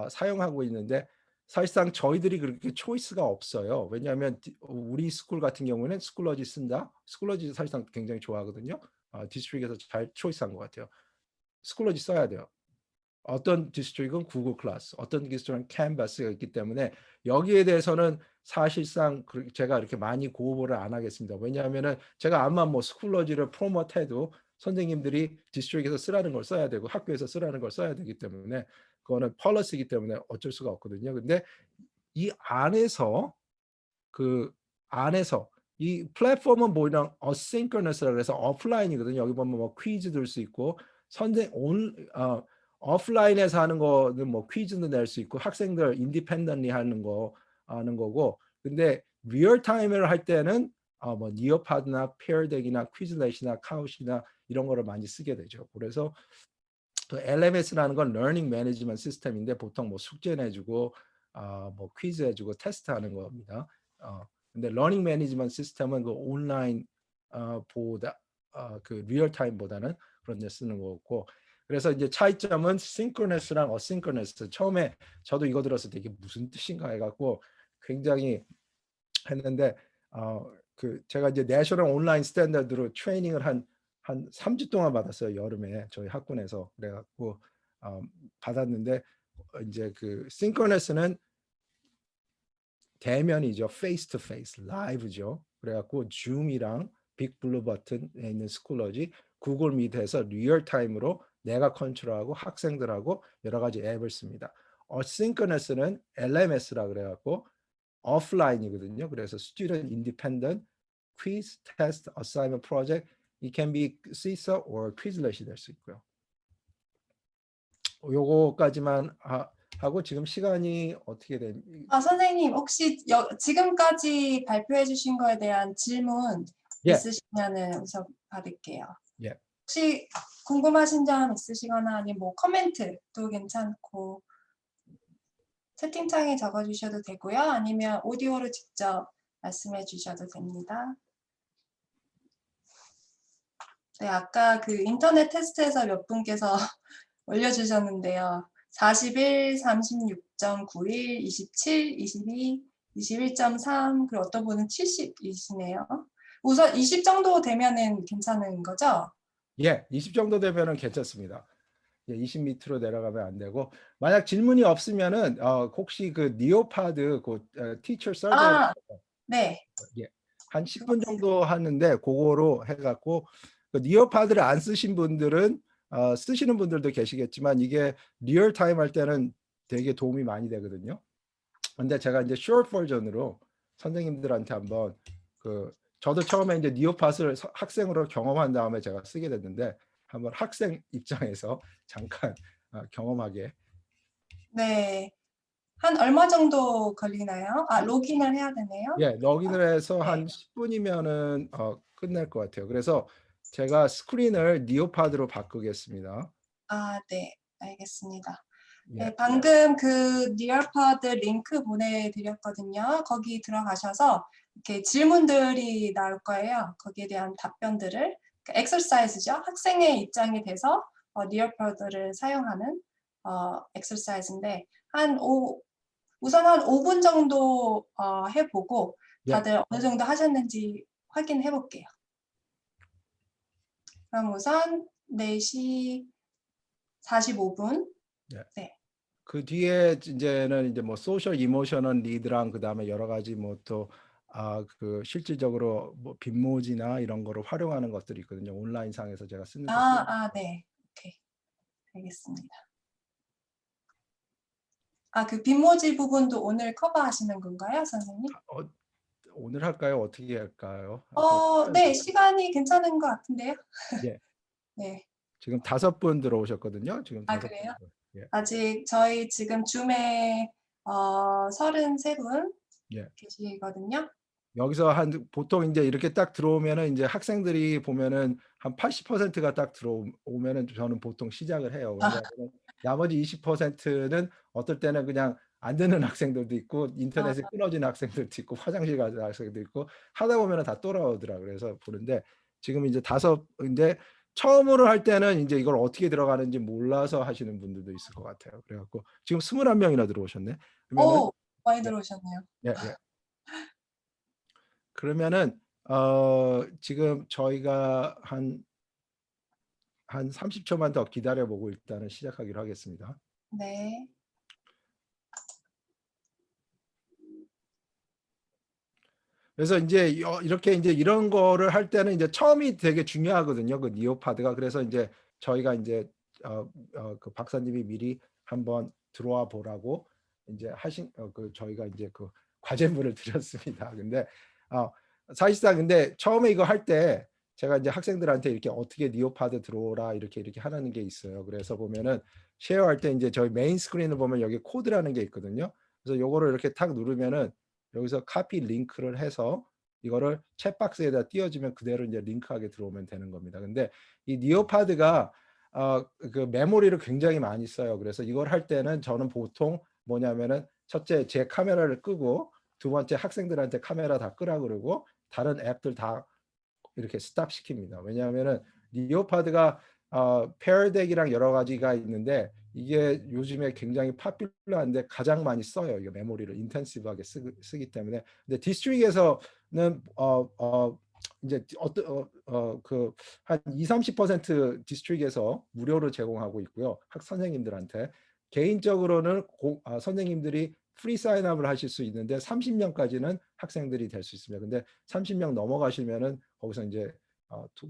사용하고 있는데 사실상 저희들이 그렇게 초이스가 없어요. 왜냐하면 우리 스쿨 같은 경우는 스쿨러지 쓴다. 스쿨러지 사실상 굉장히 좋아하거든요. 디스트릭에서 잘 초이스한 것 같아요. 스쿨러지 써야 돼요. 어떤 디스트릭은 구글 클래스, 어떤 디스트릭은 캔버스가 있기 때문에 여기에 대해서는 사실상 제가 이렇게 많이 고보를 안 하겠습니다. 왜냐하면은 제가 아마 뭐 스쿨러지를 프로모트해도 선생님들이 디스트릭에서 쓰라는 걸 써야 되고 학교에서 쓰라는 걸 써야 되기 때문에 그거는 펄러스이기 때문에 어쩔 수가 없거든요. 근데 이 안에서 그 안에서 이 플랫폼은 뭐냐 어싱크러너스라 그래서 오프라인이거든요. 여기 보면 뭐 퀴즈 들 수 있고 오프라인에서 하는 거는 뭐 퀴즈도 낼 수 있고 학생들 인디펜던트리 하는 거고 근데 리얼 타임을 할 때는 뭐 니어파드나 페어덱이나 퀴즐렛이나 카웃이나 이런 거를 많이 쓰게 되죠. 그래서 또 LMS라는 건 러닝 매니지먼트 시스템인데 보통 뭐 숙제 내주고 뭐 퀴즈 해주고 테스트하는 겁니다. 근데 러닝 매니지먼트 시스템은 그 온라인 보다 그 리얼 타임보다는 그런 데 쓰는 거고 그래서 이제 차이점은 싱크로너스랑 어싱크로너스 처음에 저도 이거 들었을 때 이게 무슨 뜻인가 해갖고 굉장히 했는데 그 제가 이제 내셔널 온라인 스탠다드로 트레이닝을 한 3주 동안 받았어요. 여름에 저희 학군에서 그래갖고 받았는데 이제 그 싱크로너스는 대면이죠. 페이스 투 페이스 라이브죠. 그래갖고 줌이랑 빅블루 버튼에 있는 스쿨러지 구글 미트에서 리얼 타임으로 내가 컨트롤하고 학생들하고 여러 가지 앱을 씁니다. 어싱크러너스는 LMS라 그래갖고 오프라인이거든요. 그래서 student independent quiz, test, assignment, project. It can be CISA or Quizlet이 될 수 있고요. 요거까지만 하고 지금 시간이 어떻게 됩니까? 선생님, 혹시 지금까지 발표해 주신 거에 대한 질문 예. 있으시면은 우선 받을게요. 예. 혹시 궁금하신 점 있으시거나 아니면 뭐 코멘트도 괜찮고 채팅창에 적어주셔도 되고요. 아니면 오디오로 직접 말씀해 주셔도 됩니다. 네, 아까 그 인터넷 테스트에서 몇 분께서 올려주셨는데요. 41, 36.91, 27, 22, 21.3, 그리고 어떤 분은 70이시네요. 우선 20 정도 되면은 괜찮은 거죠? 예, 20 정도 되면은 괜찮습니다. 예, 20 밑으로 내려가면 안 되고 만약 질문이 없으면은 혹시 그 니오파드 그 티처 서베이 네. 예, 한 10분 정도 하는데 그거로 해갖고 그 니어파드를 안 쓰신 분들은 쓰시는 분들도 계시겠지만 이게 리얼 타임 할 때는 되게 도움이 많이 되거든요. 근데 제가 이제 short 버전으로 선생님들한테 한번 그 저도 처음에 이제 니오팟을 학생으로 경험한 다음에 제가 쓰게 됐는데 한번 학생 입장에서 잠깐 경험하게. 네. 한 얼마 정도 걸리나요? 로그인을 해야 되네요. 예, 로그인을 해서 네. 한 10분이면은 끝날 것 같아요. 그래서 제가 스크린을 니오파드로 바꾸겠습니다. 네. 알겠습니다. 예, 네, 방금 그 니얼파드 링크 보내드렸거든요. 거기 들어가셔서 이렇게 질문들이 나올 거예요. 거기에 대한 답변들을 엑서사이즈죠. 학생의 입장이 돼서 니얼파드를 사용하는 엑서사이즈인데 우선 한 5분 정도 해보고 예. 다들 어느 정도 하셨는지 확인해 볼게요. 그럼 우선 4시 45분. 예. 네. 그 뒤에 이제는 이제 뭐 소셜 이모셔널 리드랑 그다음에 여러 가지 뭐 또 그 실질적으로 뭐 빈모지나 이런 거를 활용하는 것들이 있거든요. 온라인 상에서 제가 쓰는 것들. 네. 오케이. 알겠습니다. 그 빈모지 부분도 오늘 커버하시는 건가요, 선생님? 오늘 할까요? 어떻게 할까요? 네, 시간이 괜찮은 것 같은데요. 예. 네. 지금 5분 들어오셨거든요. 지금 5분. 그래요? 예. 아직 저희 지금 줌에 33분 예. 계시거든요. 여기서 한 보통 이제 이렇게 딱 들어오면은 이제 학생들이 보면은 한 80%가 딱 들어오면은 저는 보통 시작을 해요. 왜냐하면 나머지 20%는 어떨 때는 그냥 안 듣는 학생들도 있고 인터넷이 끊어진 학생들도 있고 화장실 가는 학생들도 있고 하다 보면은 다 돌아오더라고요. 그래서 보는데 지금 이제 이제 처음으로 할 때는 이제 이걸 어떻게 들어가는지 몰라서 하시는 분들도 있을 것 같아요. 그래갖고 지금 21명이나 들어오셨네. 그러면은 많이 예. 들어오셨네요. 예. 그러면은 지금 저희가 한 30초만 더 기다려보고 일단은 시작하기로 하겠습니다. 네. 그래서 이제 이렇게 이제 이런 거를 할 때는 이제 처음이 되게 중요하거든요. 그 니오파드가. 그래서 이제 저희가 이제 그 박사님이 미리 한번 들어와 보라고 이제 저희가 이제 그 과제물을 드렸습니다. 근데 사실상 근데 처음에 이거 할 때 제가 이제 학생들한테 이렇게 어떻게 니오파드 들어오라 이렇게 하는 게 있어요. 그래서 보면은 쉐어할 때 이제 저희 메인 스크린을 보면 여기 코드라는 게 있거든요. 그래서 요거를 이렇게 탁 누르면은 여기서 카피 링크를 해서 이거를 챗박스에다 띄워주면 그대로 이제 링크하게 들어오면 되는 겁니다. 근데 이 니오파드가 그 메모리를 굉장히 많이 써요. 그래서 이걸 할 때는 저는 보통 뭐냐면은 첫째 제 카메라를 끄고 두 번째 학생들한테 카메라 다 끄라 그러고 다른 앱들 다 이렇게 스탑 시킵니다. 왜냐하면은 니오파드가 페어덱이랑 여러 가지가 있는데 이게 요즘에 굉장히 파퓰러한데 가장 많이 써요. 이게 메모리를 인텐시브하게 쓰기 때문에. 근데 디스트릭에서는 이제 그한 20-30% 디스트릭에서 무료로 제공하고 있고요. 선생님들한테 개인적으로는 선생님들이 프리 사인업을 하실 수 있는데 30명까지는 학생들이 될 수 있습니다. 근데 30명 넘어가시면은 거기서 이제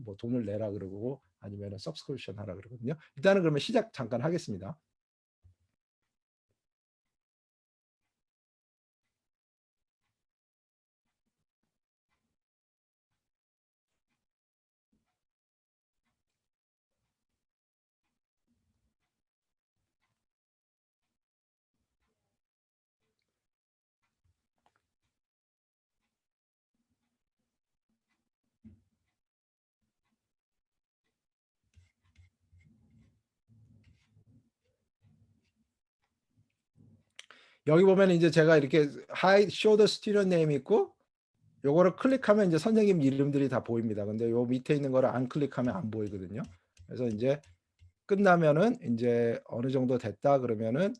뭐 돈을 내라 그러고 아니면은 서브스크립션 하라 그러거든요. 일단은 그러면 시작 잠깐 하겠습니다. 여기 보면 이제 제가 이렇게 hide show the student name 있고 요거를 클릭하면 이제 선생님 이름들이 다 보입니다. 근데 요 밑에 있는 거를 안 클릭하면 안 보이거든요. 그래서 이제 끝나면은 이제 어느 정도 됐다 그러면은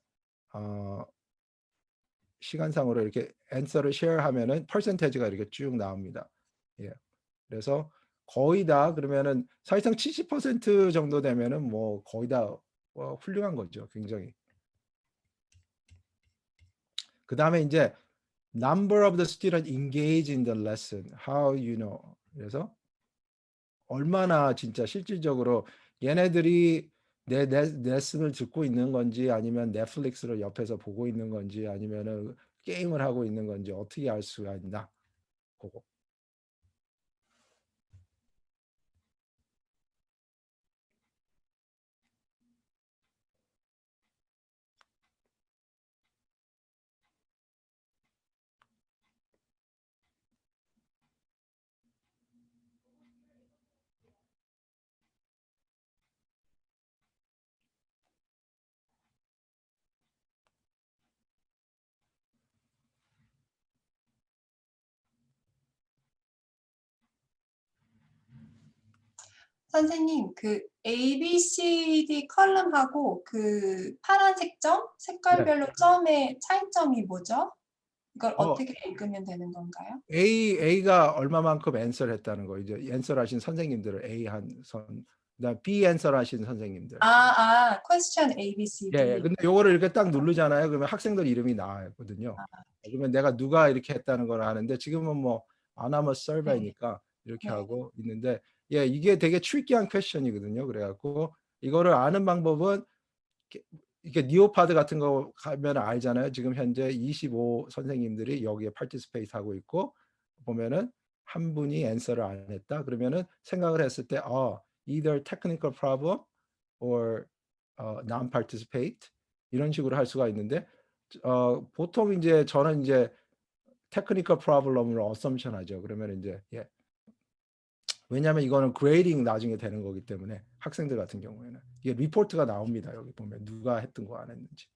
시간상으로 이렇게 answer를 쉐어하면은 퍼센테이지가 이렇게 쭉 나옵니다. 예. 그래서 거의 다 그러면은 사실상 70% 정도 되면은 뭐 거의 다 훌륭한 거죠. 굉장히. 그다음에 이제 number of the student engaged in the lesson. How you know. 그래서 얼마나 진짜 실질적으로 얘네들이 내 레슨을 듣고 있는 건지 아니면 넷플릭스를 옆에서 보고 있는 건지 아니면은 게임을 하고 있는 건지 어떻게 알 수가 있나. 그거. 선생님, 그 A, B, C, D 컬럼하고 그 파란색 점, 네. 색깔별로 점의 차이점이 뭐죠? 이걸 어, 어떻게 읽으면 되는 건가요? A가 얼마만큼 앤서를 했다는 거. 이제 앤서를 하신 선생님들을 A 한 선, 그다음 B 앤서를 하신 선생님들. question A, B, C, 예, 예. D. 근데 요거를 이렇게 딱 누르잖아요. 그러면 학생들 이름이 나거든요. 그러면 내가 누가 이렇게 했다는 걸 아는데 지금은 뭐 anonymous 네, survey니까 이렇게 네. 하고 있는데 예, 이게 되게 트리키한 퀘션이거든요. 그래갖고 이거를 아는 방법은 이렇게 니오파드 같은 거 가면 알잖아요. 지금 현재 25 선생님들이 여기에 파티스페이트 하고 있고 보면은 한 분이 앤서를 안 했다. 그러면은 생각을 했을 때 either technical problem or non-participate 이런 식으로 할 수가 있는데 보통 이제 저는 이제 technical problem을 assumption 하죠. 그러면 이제 예. 왜냐하면 이거는 그레이딩 나중에 되는 거기 때문에 학생들 같은 경우에는 이게 리포트가 나옵니다. 여기 보면 누가 했던 거 안 했는지.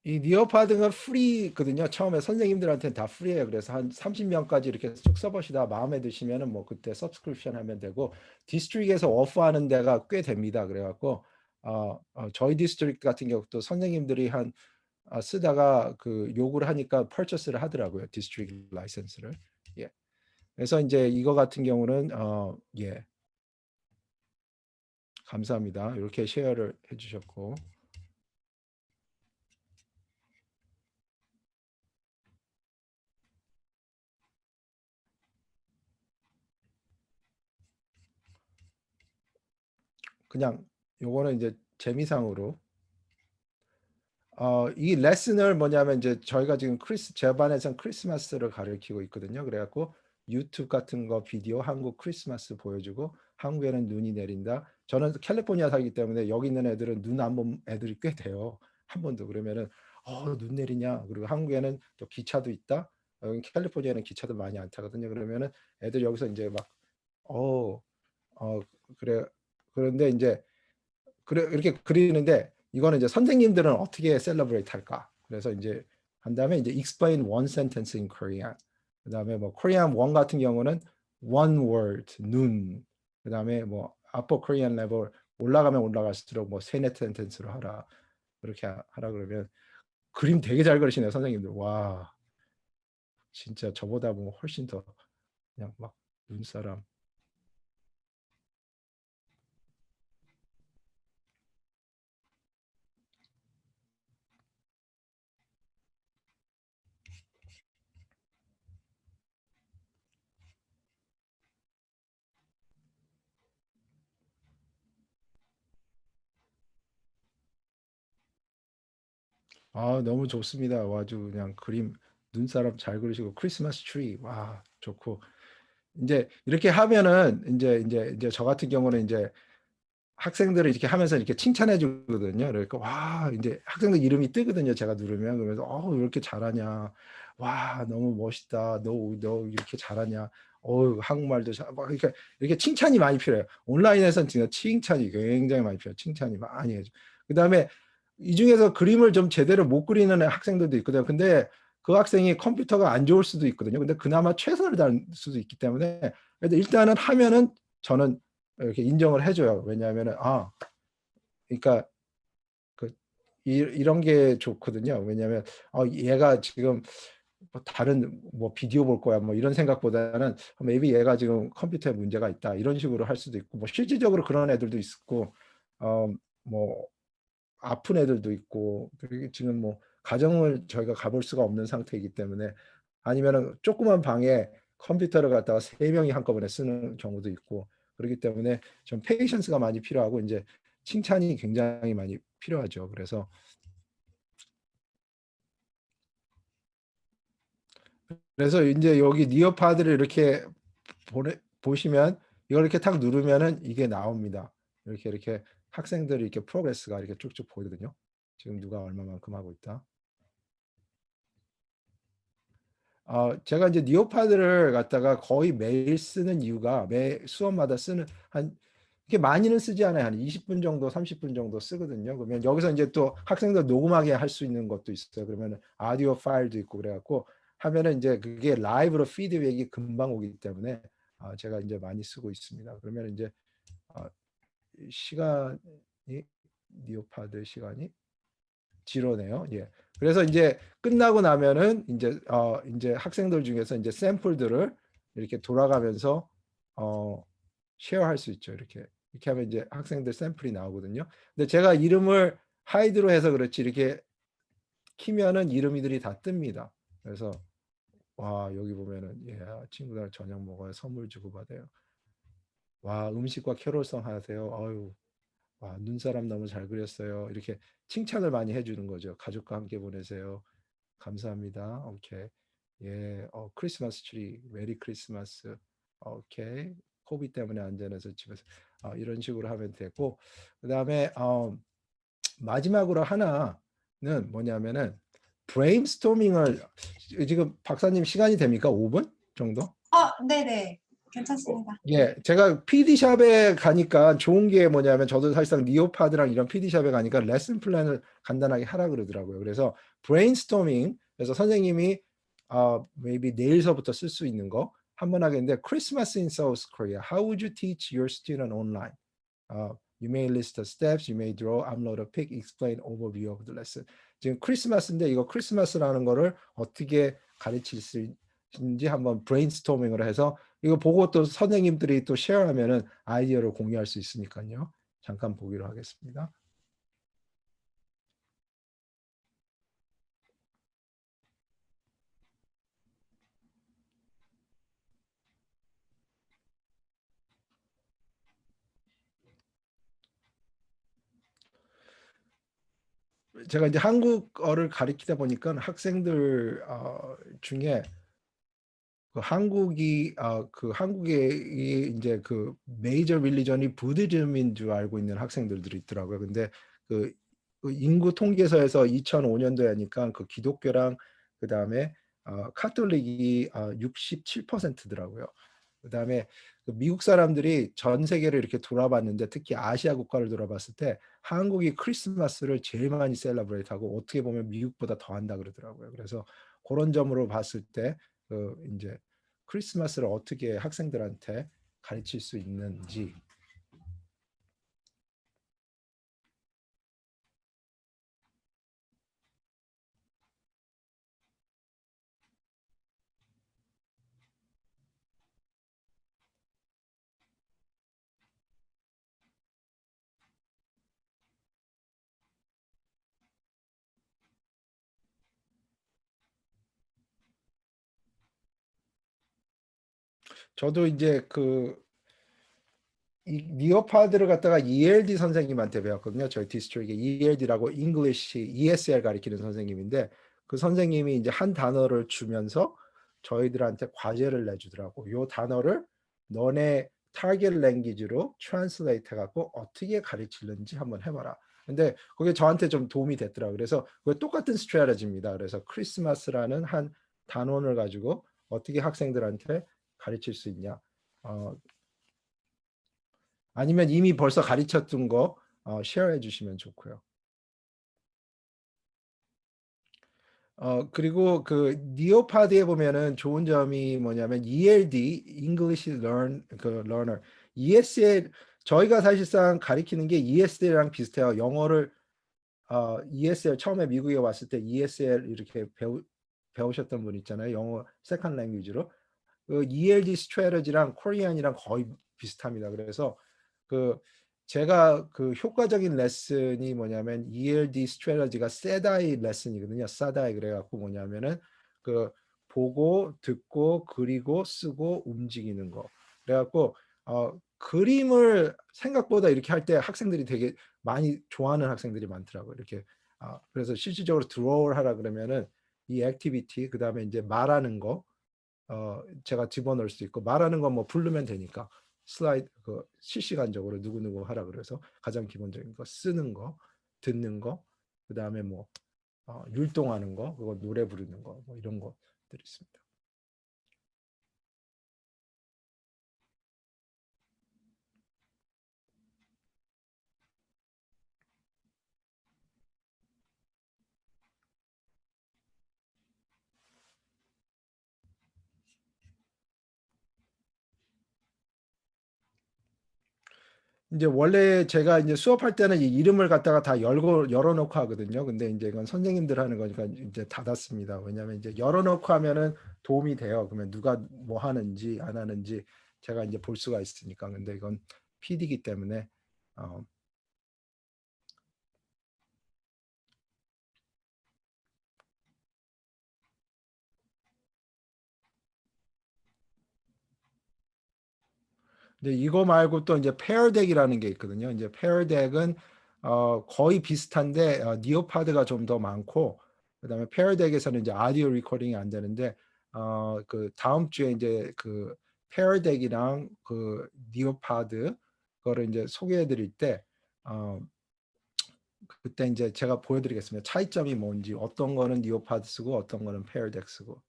이 니어파드가 프리거든요. 처음에 선생님들한테는 다 프리예요. 그래서 한 30명까지 이렇게 쭉 써보시다 마음에 드시면은 뭐 그때 서브스크립션 하면 되고, 디스트릭에서 오퍼하는 데가 꽤 됩니다. 그래갖고 저희 디스트릭 같은 경우도 선생님들이 쓰다가 그 요구를 하니까 퍼처스를 하더라고요. 디스트릭 라이센스를. 예. 그래서 이제 이거 같은 경우는 예. 감사합니다. 이렇게 쉐어를 해주셨고. 그냥 요거는 이제 재미상으로 이 레슨을 뭐냐면 이제 저희가 지금 제 반에서는 크리스마스를 가르치고 있거든요. 그래갖고 유튜브 같은 거 비디오 한국 크리스마스 보여주고, 한국에는 눈이 내린다. 저는 캘리포니아 살기 때문에 여기 있는 애들은 눈 안 본 애들이 꽤 돼요. 한 번도. 그러면은 눈 내리냐. 그리고 한국에는 또 기차도 있다. 여기 캘리포니아는 기차도 많이 안 타거든요. 그러면은 애들 여기서 이제 막 어, 그래. 그런데 이제 이렇게 그리는데, 이거는 이제 선생님들은 어떻게 셀러브레이트 할까? 그래서 이제 한 다음에 이제 explain one sentence in Korean. 그다음에 뭐 Korean 1 같은 경우는 one word, 눈. 그다음에 뭐 upper Korean level 올라가면 올라갈수록 뭐 세네 센텐스로 하라. 그렇게 하라 그러면 그림 되게 잘 그리시네요, 선생님들. 와, 진짜 저보다 뭐 훨씬 더 그냥 막 눈사람. 너무 좋습니다. 아주 그냥 그림 눈사람 잘 그리시고, 크리스마스 트리 와 좋고. 이제 이렇게 하면은 이제 저 같은 경우는 이제 학생들을 이렇게 하면서 이렇게 칭찬해 주거든요. 그러니까 와, 이제 학생들 이름이 뜨거든요. 제가 누르면. 그러면서 왜 이렇게 잘하냐. 와, 너무 멋있다. 너 이렇게 잘하냐. 한국말도 막 이렇게 칭찬이 많이 필요해요. 온라인에서는 진짜 칭찬이 굉장히 많이 필요해요. 칭찬이 많이 해줘. 그다음에 이 중에서 그림을 좀 제대로 못 그리는 학생들도 있거든요. 근데 그 학생이 컴퓨터가 안 좋을 수도 있거든요. 근데 그나마 최선을 다할 수도 있기 때문에, 그래도 일단은 하면은 저는 이렇게 인정을 해줘요. 왜냐하면은 그러니까 이런 게 좋거든요. 왜냐하면 얘가 지금 뭐 다른 뭐 비디오 볼 거야 뭐 이런 생각보다는 maybe 얘가 지금 컴퓨터에 문제가 있다 이런 식으로 할 수도 있고, 뭐 실질적으로 그런 애들도 있고, 뭐 아픈 애들도 있고, 그리고 지금 뭐 가정을 저희가 가볼 수가 없는 상태이기 때문에, 아니면은 조그만 방에 컴퓨터를 갖다가 3명이 한꺼번에 쓰는 경우도 있고, 그렇기 때문에 좀 페이션스가 많이 필요하고 이제 칭찬이 굉장히 많이 필요하죠. 그래서 이제 여기 니어파드를 이렇게 보시면 이걸 이렇게 탁 누르면은 이게 나옵니다. 이렇게 학생들이 이렇게 프로그레스가 이렇게 쭉쭉 보이거든요. 지금 누가 얼마만큼 하고 있다. 제가 이제 니오파드를 갖다가 거의 매일 쓰는 이유가, 매 수업마다 쓰는 이렇게 많이는 쓰지 않아요. 한 20분 정도, 30분 정도 쓰거든요. 그러면 여기서 이제 또 학생들 녹음하게 할 수 있는 것도 있어요. 그러면 아디오 파일도 있고 그래갖고 하면은 이제 그게 라이브로 피드백이 금방 오기 때문에 제가 이제 많이 쓰고 있습니다. 그러면 이제 시간이 니오파드 시간이 지로네요. 예. 그래서 이제 끝나고 나면은 이제 학생들 중에서 이제 샘플들을 이렇게 돌아가면서 쉐어할 수 있죠. 이렇게 하면 이제 학생들 샘플이 나오거든요. 근데 제가 이름을 하이드로 해서 그렇지 이렇게 키면은 이름이들이 다 뜹니다. 그래서 와, 여기 보면은 친구들 저녁 먹어요. 선물 주고 받아요. 와, 음식과 캐롤송 하세요. 와, 눈사람 너무 잘 그렸어요. 이렇게 칭찬을 많이 해주는 거죠. 가족과 함께 보내세요. 감사합니다. 오케이. 예, 크리스마스 트리, 메리 크리스마스. 오케이. 코비 때문에 안전해서 집에서 이런 식으로 하면 되고, 그다음에 마지막으로 하나는 뭐냐면은 브레인스토밍을, 지금 박사님 시간이 됩니까? 5분 정도? 네네. 괜찮습니다. 예, 제가 PD샵에 가니까 좋은 게 뭐냐면 저도 사실상 니오파드랑 이런 PD샵에 가니까 레슨 플랜을 간단하게 하라 그러더라고요. 그래서 브레인스토밍, 그래서 선생님이 maybe 내일서부터 쓸 수 있는 거 한번 하겠는데 Christmas in South Korea. How would you teach your student online? You may list the steps, you may draw, upload a pic, explain overview of the lesson. 지금 크리스마스인데 이거 크리스마스라는 거를 어떻게 가르칠 수 있는지 한번 브레인스토밍을 해서 이거 보고 또 선생님들이 또 쉐어하면은 아이디어를 공유할 수 있으니까요. 잠깐 보기로 하겠습니다. 제가 이제 한국어를 가르치다 보니까 학생들 중에 그 한국이 그 한국의 이제 그 메이저 릴리전이 부디즘인 줄 알고 있는 학생들도 있더라고요. 근데 그 인구 통계서에서 2005년도에 하니까 그 기독교랑 그 다음에 카톨릭이 67%더라고요. 그 다음에 미국 사람들이 전 세계를 이렇게 돌아봤는데 특히 아시아 국가를 돌아봤을 때 한국이 크리스마스를 제일 많이 셀러브레이트하고 어떻게 보면 미국보다 더 한다 그러더라고요. 그래서 그런 점으로 봤을 때 이제 크리스마스를 어떻게 학생들한테 가르칠 수 있는지. 저도 이제 이 니어파드를 갖다가 ELD 선생님한테 배웠거든요. 저희 디스트릭에 ELD라고 English ESL 가르치는 선생님인데 그 선생님이 이제 한 단어를 주면서 저희들한테 과제를 내주더라고. 요 단어를 너네 타겟 랭귀지로 트랜슬레이트 해갖고 어떻게 가르치는지 한번 해봐라. 근데 그게 저한테 좀 도움이 됐더라고요. 그래서 그게 똑같은 스트래티지입니다. 그래서 크리스마스라는 한 단원을 가지고 어떻게 학생들한테 가르칠 수 있냐. 아니면 이미 벌써 가르쳤던 거 쉐어해 주시면 좋고요. 그리고 그 니오파드에 보면은 좋은 점이 뭐냐면 ELD, English Learner, ESL 저희가 사실상 가리키는 게 ESL이랑 비슷해요. 영어를 ESL 처음에 미국에 왔을 때 ESL 이렇게 배우셨던 분 있잖아요. 영어 세컨 랭귀지로. 그 ELD 스트래티지랑 코리안이랑 거의 비슷합니다. 그래서 그 제가 그 효과적인 레슨이 뭐냐면 ELD 스트래티지가 세다이 레슨이거든요. 사다이 그래갖고 뭐냐면은 그 보고 듣고 그리고 쓰고 움직이는 거. 그래갖고 그림을 생각보다 이렇게 할 때 학생들이 되게 많이 좋아하는 학생들이 많더라고요. 이렇게 그래서 실질적으로 드로우를 하라 그러면은 이 액티비티 그다음에 이제 말하는 거 제가 집어넣을 수 있고 말하는 건 뭐 부르면 되니까 슬라이드 실시간적으로 누구누구 하라 그래서 가장 기본적인 거 쓰는 거 듣는 거 그다음에 뭐 율동하는 거 그거 노래 부르는 거 뭐 이런 것들이 있습니다. 이제 원래 제가 이제 수업할 때는 이 이름을 갖다가 다 열어놓고 하거든요. 근데 이제 이건 선생님들 하는 거니까 이제 닫았습니다. 왜냐하면 이제 열어놓고 하면은 도움이 돼요. 그러면 누가 뭐 하는지 안 하는지 제가 이제 볼 수가 있으니까. 근데 이건 PD이기 때문에 근데 이거 말고 또 이제 페어덱이라는 게 있거든요. 이제 페어덱은 거의 비슷한데 니오파드가 좀 더 많고 그다음에 페어덱에서는 이제 아디오 리코딩이 안 되는데 그 다음 주에 이제 그 페어덱이랑 그 니오파드 거를 이제 소개해 드릴 때 그때 이제 제가 보여드리겠습니다. 차이점이 뭔지 어떤 거는 니오파드 쓰고 어떤 거는 페어덱 쓰고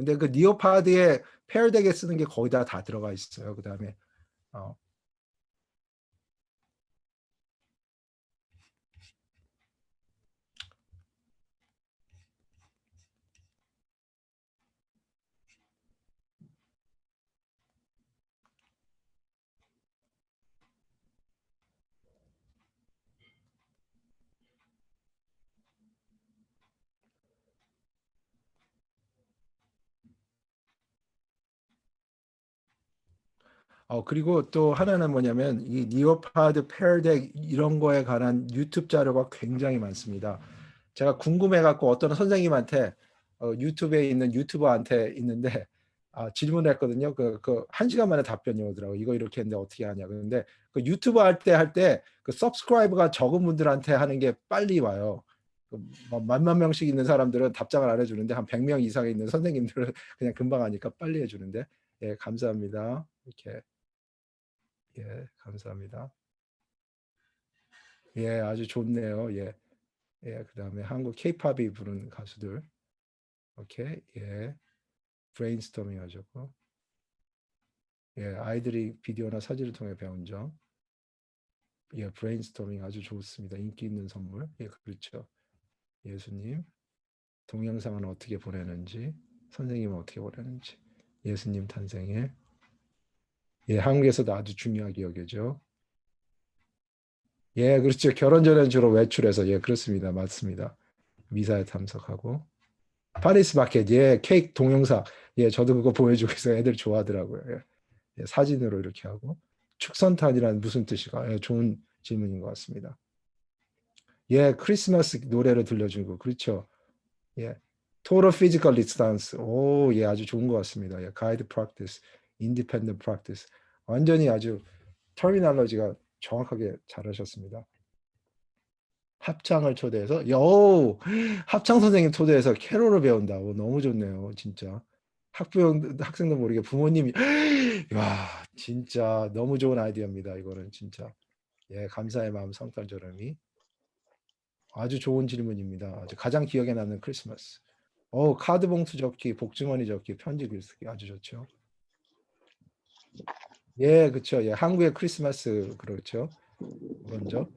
근데 그 니오파드에 페어되게 쓰는 게 거의 다 들어가 있어요. 그 다음에 그리고 또 하나는 뭐냐면 이 니오파드 페어덱 이런 거에 관한 유튜브 자료가 굉장히 많습니다. 제가 궁금해갖고 어떤 선생님한테 유튜브에 있는 유튜버한테 있는데 질문을 했거든요. 그 1시간 만에 답변이 오더라고. 이거 이렇게 했는데 어떻게 하냐. 그런데 그 유튜버 할 때 그 서브스크라이브가 적은 분들한테 하는 게 빨리 와요. 만만 명씩 있는 사람들은 답장을 안 해주는데 한 100명 이상에 있는 선생님들은 그냥 금방 하니까 빨리 해주는데 예, 감사합니다. 이렇게 예, 감사합니다. 예, 아주 좋네요. 예, 예, 그다음에 한국 K-팝이 부른 가수들. 오케이, 예, 브레인스토밍 하셨고, 예, 아이들이 비디오나 사진을 통해 배운 점. 예, 브레인스토밍 아주 좋습니다. 인기 있는 선물. 예, 그렇죠. 예수님, 동영상은 어떻게 보내는지, 선생님은 어떻게 보내는지. 예수님 탄생에. 예, 한국에서도 아주 중요하게 여겨죠. 예, 그렇죠. 결혼 전에는 주로 외출해서 예, 그렇습니다. 맞습니다. 미사에 참석하고. 파리스 마켓, 예, 케이크 동영상, 예, 저도 그거 보여주고 있어요. 애들 좋아하더라고요. 예, 예, 사진으로 이렇게 하고. 축선탄이란 무슨 뜻일까? 예, 좋은 질문인 것 같습니다. 예, 크리스마스 노래를 들려주고, 그렇죠. 예, Total Physical Distance, 오, 예, 아주 좋은 것 같습니다. 예, Guide Practice, Independent Practice, 완전히 아주 터미널로지가 정확하게 잘하셨습니다. 합창을 초대해서, 요, 합창 선생님 초대해서 캐롤을 배운다. 오, 너무 좋네요, 진짜. 학생도 모르게 부모님이, 와, 진짜 너무 좋은 아이디어입니다. 이거는 진짜. 예, 감사의 마음 성탄절음이 아주 좋은 질문입니다. 아주 가장 기억에 남는 크리스마스. 카드 봉투 접기, 복주머니 접기, 편지 글쓰기 아주 좋죠. 예, 그렇죠. 예, 한국의 크리스마스 그렇죠. 먼저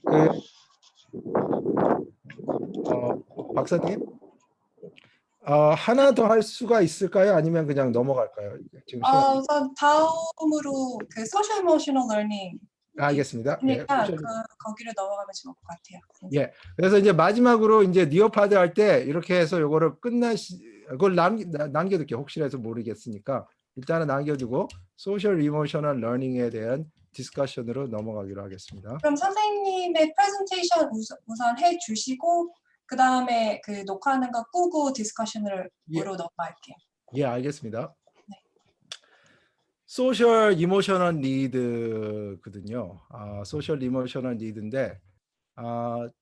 그 박사님 하나 더 할 수가 있을까요? 아니면 그냥 넘어갈까요? 지금 시간 우선 다음으로 그 소셜 이모셔널 러닝 알겠습니다. 예, 그러니까 소셜 거기를 넘어가면 좋을 것 같아요. 예. 그래서 이제 마지막으로 이제 니어파드 할 때 이렇게 해서 요거를 그걸 남겨둘게요. 혹시라도 모르겠으니까 일단은 남겨두고 소셜 이모셔널 러닝에 대한 디스커션으로 넘어가기로 하겠습니다. 그럼 선생님의 프레젠테이션 우선 해주시고 그 다음에 그 녹화하는 거 끄고 디스커션으로 넘어갈게요. 예, 알겠습니다. 네. 소셜 이모셔널 니드거든요. 소셜 이모셔널 니드인데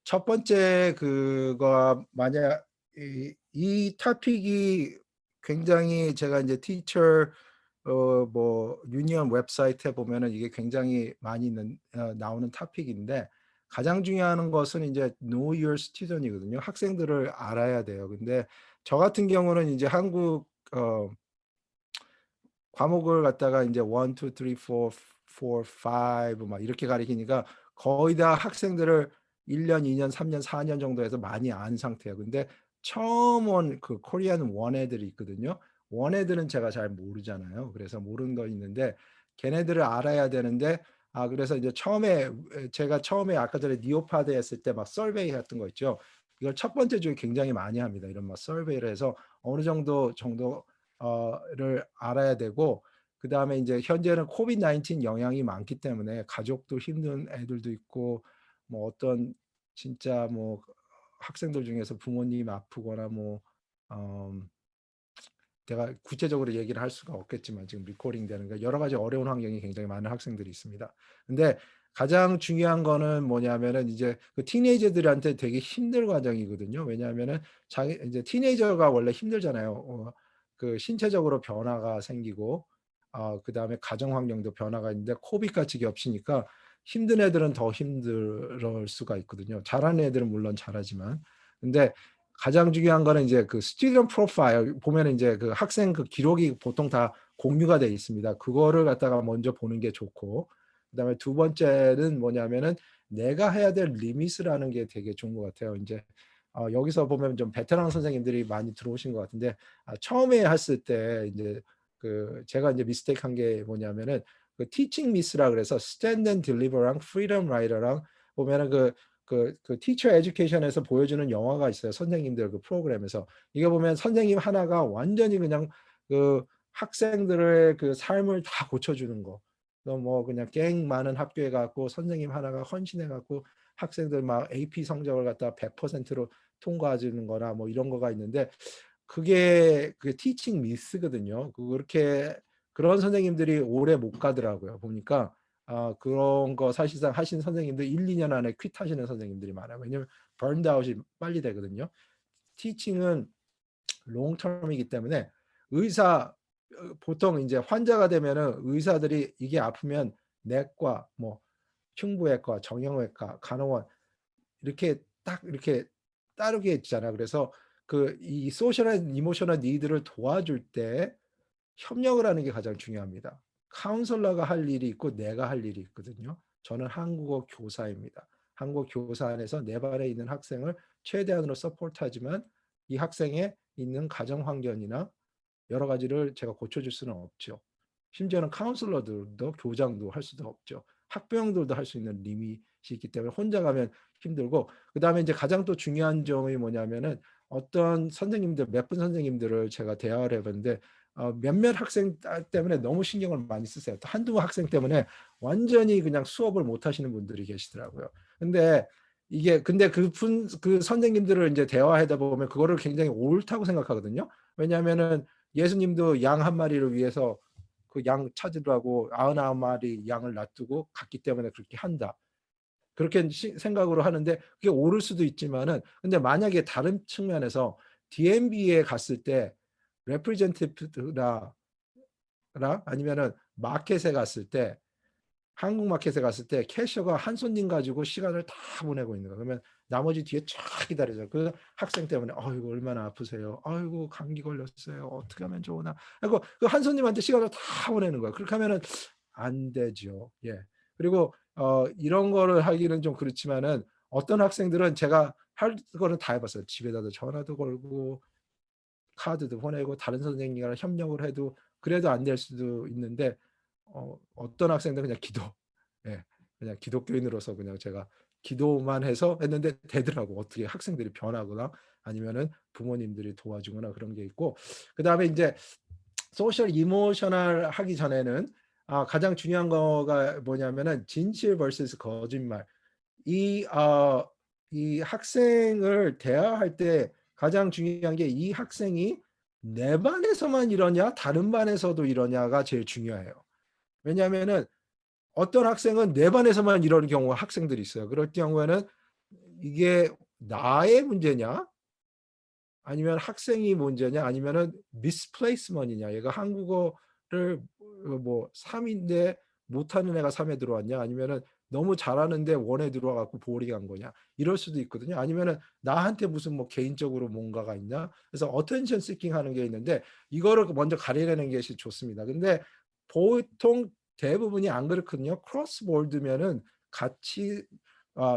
첫 번째 그거 만약 이 토픽이 굉장히 제가 이제 티처 뭐 유니언 웹사이트에 보면은 이게 굉장히 많이 나오는 토픽인데 가장 중요한 것은 이제 know your student이거든요. 학생들을 알아야 돼요. 근데 저 같은 경우는 이제 한국 과목을 갖다가 이제 1, 2, 3, 4, 5 막 이렇게 가리키니까 거의 다 학생들을 1년, 2년, 3년, 4년 정도 해서 많이 안 상태예요. 근데 처음 온 그 코리안 원 애들이 있거든요. 원 애들은 제가 잘 모르잖아요. 그래서 모르는 거 있는데 걔네들을 알아야 되는데 그래서 이제 제가 처음에 아까 전에 니오파드 했을 때 막 서베이 했던 거 있죠. 이걸 첫 번째 주에 굉장히 많이 합니다. 이런 막 서베이를 해서 어느 정도를 알아야 되고 그다음에 이제 현재는 코비드 19 영향이 많기 때문에 가족도 힘든 애들도 있고 뭐 어떤 진짜 뭐 학생들 중에서 부모님 아프거나 뭐 제가 구체적으로 얘기를 할 수가 없겠지만 지금 리코딩 되는 거 여러 가지 어려운 환경이 굉장히 많은 학생들이 있습니다. 근데 가장 중요한 거는 뭐냐면은 이제 그 티네이저들한테 되게 힘든 과정이거든요. 왜냐하면은 이제 티네이저가 원래 힘들잖아요. 그 신체적으로 변화가 생기고 그다음에 가정 환경도 변화가 있는데 코비드 같이 겹치니까 힘든 애들은 더 힘들 수가 있거든요. 잘하는 애들은 물론 잘하지만 근데 가장 중요한 거는 이제 그 스튜던트 프로파일 보면은 이제 그 학생 그 기록이 보통 다 공유가 돼 있습니다. 그거를 갖다가 먼저 보는 게 좋고, 그다음에 두 번째는 뭐냐면은 내가 해야 될 리밋이라는 게 되게 좋은 것 같아요. 이제 여기서 보면 좀 베테랑 선생님들이 많이 들어오신 것 같은데, 처음에 했을 때 이제 그 제가 이제 미스테이크한 게 뭐냐면은 그 티칭 미스라 그래서 스탠드 앤 딜리버랑 프리덤 라이더랑 보면은 그 티처 에듀케이션에서 보여주는 영화가 있어요. 선생님들 그 프로그램에서. 이거 보면 선생님 하나가 완전히 그냥 그 학생들의 그 삶을 다 고쳐주는 거. 뭐 그냥 갱 많은 학교에 갖고 선생님 하나가 헌신해 갖고 학생들 막 AP 성적을 갖다 100%로 통과해주는 거나 뭐 이런 거가 있는데, 그게 티칭 미스거든요. 그렇게 그런 선생님들이 오래 못 가더라고요. 보니까 그런 거 사실상 하신 선생님들 1, 2년 안에 퀴트하시는 선생님들이 많아요. 왜냐면 번드아웃이 빨리 되거든요. 티칭은 롱텀이기 때문에 의사 보통 이제 환자가 되면은 의사들이 이게 아프면 내과, 뭐 흉부외과, 정형외과, 간호원 이렇게 딱 이렇게 따르게 있잖아. 그래서 그 이 소셜 이모셔널 니드를 도와줄 때 협력을 하는 게 가장 중요합니다. 카운슬러가 할 일이 있고 내가 할 일이 있거든요. 저는 한국어 교사입니다. 한국어 교사 안에서 내 반에 있는 학생을 최대한으로 서포트하지만 이 학생의 있는 가정 환경이나 여러 가지를 제가 고쳐줄 수는 없죠. 심지어는 카운슬러들도 교장도 할 수도 없죠. 학부형들도 할 수 있는 리밋이 있기 때문에 혼자 가면 힘들고, 그 다음에 이제 가장 또 중요한 점이 뭐냐면은 어떤 선생님들, 몇 분 선생님들을 제가 대화를 해봤는데 몇몇 학생 때문에 너무 신경을 많이 쓰세요. 또 한두 학생 때문에 완전히 그냥 수업을 못 하시는 분들이 계시더라고요. 근데 그 선생님들을 이제 대화하다 보면 그거를 굉장히 옳다고 생각하거든요. 왜냐하면은 예수님도 양 한 마리를 위해서 그 양 찾으라고 99마리 양을 놔두고 갔기 때문에 그렇게 한다. 그렇게 생각으로 하는데 그게 옳을 수도 있지만은, 근데 만약에 다른 측면에서 DMB에 갔을 때 레프리젠티브라 아니면은 마켓에 갔을 때, 한국 마켓에 갔을 때 캐셔가 한 손님 가지고 시간을 다 보내고 있는 거예요. 그러면 나머지 뒤에 쫙 기다리죠. 그 학생 때문에 아이고 얼마나 아프세요. 아이고 감기 걸렸어요. 어떻게 하면 좋으나. 그리고 그 한 손님한테 시간을 다 보내는 거예요. 그렇게 하면은 안 되죠. 예. 그리고 이런 거를 하기는 좀 그렇지만은 어떤 학생들은 제가 할 거는 다 해봤어요. 집에다도 전화도 걸고 카드도 보내고 다른 선생님이랑 협력을 해도 그래도 안 될 수도 있는데, 어떤 학생들은 그냥 기도, 예, 그냥 기독교인으로서 그냥 제가 기도만 해서 했는데 되더라고. 어떻게 학생들이 변하거나 아니면은 부모님들이 도와주거나 그런 게 있고, 그 다음에 이제 소셜 이모셔널 하기 전에는 가장 중요한 거가 뭐냐면은 진실 vs 거짓말. 이, 어, 이 학생을 대화할 때 가장 중요한 게 이 학생이 내 반에서만 이러냐, 다른 반에서도 이러냐가 제일 중요해요. 왜냐하면은 어떤 학생은 내 반에서만 이러는 경우가 학생들이 있어요. 그럴 경우에는 이게 나의 문제냐, 아니면 학생이 문제냐, 아니면은 misplacement이냐. 얘가 한국어를 뭐 3인데 못하는 애가 3에 들어왔냐, 아니면은 너무 잘하는데 원에 들어와갖고 볼이 간 거냐, 이럴 수도 있거든요. 아니면은 나한테 무슨 뭐 개인적으로 뭔가가 있냐. 그래서 어텐션 시킹 하는 게 있는데 이거를 먼저 가려내는 게 좋습니다. 근데 보통 대부분이 안 그렇거든요. 크로스보드면은 같이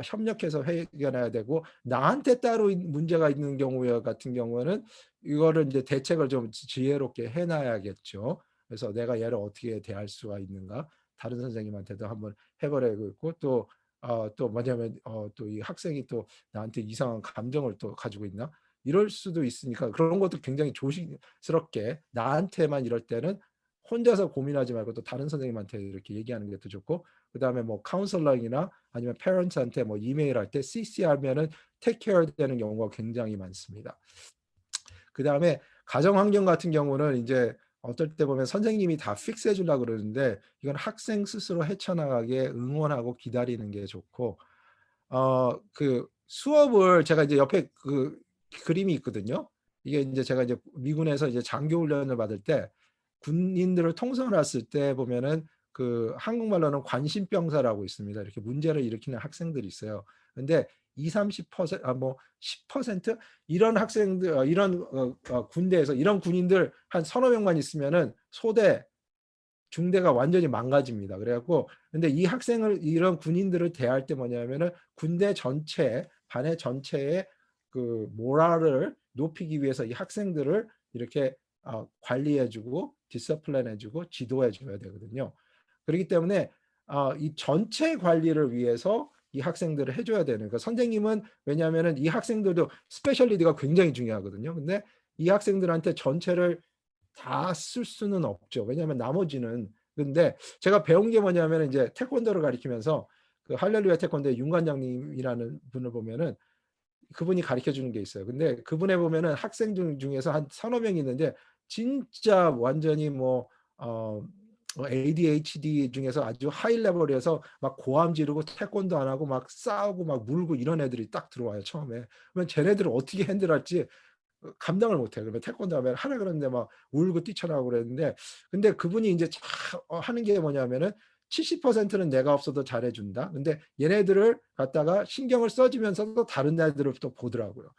협력해서 해결해야 되고, 나한테 따로 문제가 있는 경우 같은 경우는 이거를 이제 대책을 좀 지혜롭게 해놔야겠죠. 그래서 내가 얘를 어떻게 대할 수가 있는가, 다른 선생님한테도 한번 해보려고 있고, 또 뭐냐면 또 이 학생이 또 나한테 이상한 감정을 또 가지고 있나, 이럴 수도 있으니까 그런 것도 굉장히 조심스럽게, 나한테만 이럴 때는 혼자서 고민하지 말고 또 다른 선생님한테 이렇게 얘기하는 게 더 좋고, 그 다음에 뭐 카운슬러ing이나 아니면 페런트한테 뭐 이메일 할 때 CC하면은 take care 되는 경우가 굉장히 많습니다. 그 다음에 가정 환경 같은 경우는 이제 어떨 때 보면 선생님이 다 픽스해 주려고 그러는데 이건 학생 스스로 헤쳐나가게 응원하고 기다리는 게 좋고, 그 수업을 제가 이제 옆에 그 그림이 있거든요. 이게 이제 제가 이제 미군에서 이제 장교 훈련을 받을 때 군인들을 통솔 왔을 때 보면은 그 한국말로는 관심병사라고 있습니다. 이렇게 문제를 일으키는 학생들이 있어요. 근데 20-30% 뭐 10% 이런 학생들 이런 군대에서 이런 군인들 한 서너 명만 있으면은 소대 중대가 완전히 망가집니다. 그래갖고 근데 이 학생을 이런 군인들을 대할 때 뭐냐면은 군대 전체 반의 전체의 그 모랄을 높이기 위해서 이 학생들을 이렇게 관리해주고 디서플린해주고 지도해줘야 되거든요. 그렇기 때문에 이 전체 관리를 위해서 이 학생들을 해줘야 되는 그러니까 선생님은 왜냐하면은 이 학생들도 스페셜 리드가 굉장히 중요하거든요. 근데 이 학생들한테 전체를 다 쓸 수는 없죠. 왜냐하면 나머지는 근데 제가 배운 게 뭐냐면 이제 태권도를 가리키면서 그 할렐루야 태권도의 윤 관장님이라는 분을 보면은 그분이 가르쳐 주는 게 있어요. 근데 그분에 보면은 학생 중에서 한 서너 명이 있는데 진짜 완전히 뭐 ADHD 중에서 아주 하이 레벨이어서 막 고함 지르고 태권도 안 하고 막 싸우고 막 물고 이런 애들이 딱 들어와요 처음에. 그러면 쟤네들을 어떻게 핸들할지 감당을 못해요. 그러면 태권도 하면 하라 그러는데 막 울고 뛰쳐나오고 그랬는데 근데 그분이 이제 하는 게 뭐냐면은 70%는 내가 없어도 잘해준다. 근데 얘네들을 갖다가 신경을 써주면서도 다른 애들을 또 보더라고요.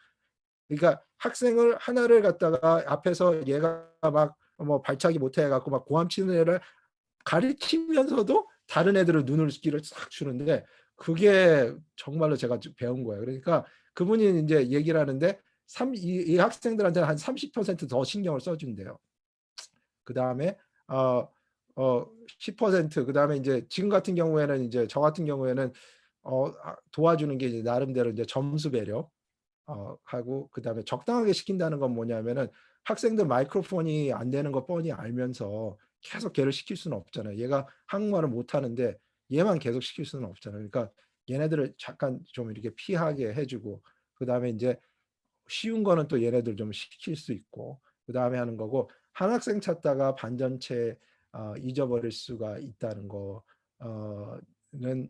그러니까 학생을 하나를 갖다가 앞에서 얘가 막 뭐 발차기 못해갖고 막 고함 치는 애를 가르치면서도 다른 애들을 눈을 길을 싹 주는데 그게 정말로 제가 배운 거예요. 그러니까 그분이 이제 얘기를 하는데 이 학생들한테는 한 30% 더 신경을 써준대요. 그 다음에 10% 그 다음에 이제 지금 같은 경우에는 이제 저 같은 경우에는 도와주는 게 이제 나름대로 이제 점수 배려 하고 그 다음에 적당하게 시킨다는 건 뭐냐면은 학생들 마이크로폰이 안 되는 거 뻔히 알면서 계속 걔를 시킬 수는 없잖아요. 얘가 한국말을 못 하는데 얘만 계속 시킬 수는 없잖아요. 그러니까 얘네들을 잠깐 좀 이렇게 피하게 해주고 그 다음에 이제 쉬운 거는 또 얘네들 좀 시킬 수 있고 그 다음에 하는 거고 한 학생 찾다가 반 전체 잊어버릴 수가 있다는 거는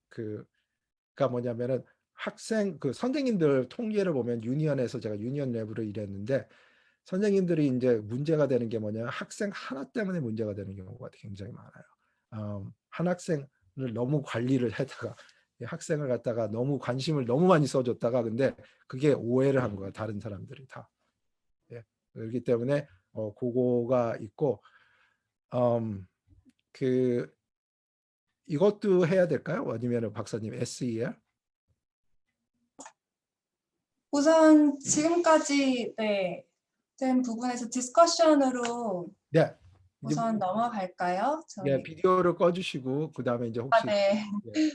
그가 뭐냐면은 학생 그 선생님들 통계를 보면 유니언에서 제가 유니언 랩으로 일했는데 선생님들이 이제 문제가 되는 게 뭐냐면 학생 하나 때문에 문제가 되는 경우가 굉장히 많아요. 한 학생을 너무 관리를 하다가 학생을 갖다가 너무 관심을 너무 많이 써줬다가 근데 그게 오해를 한 거야 다른 사람들이 다. 예. 그렇기 때문에 그거가 있고 그 이것도 해야 될까요? 아니면 박사님 SEL? 우선 지금까지 된 부분에서 디스커션으로 네. 이제 우선 넘어갈까요? 예, 저희 비디오를 꺼주시고 그 다음에 이제 혹시 네. 예,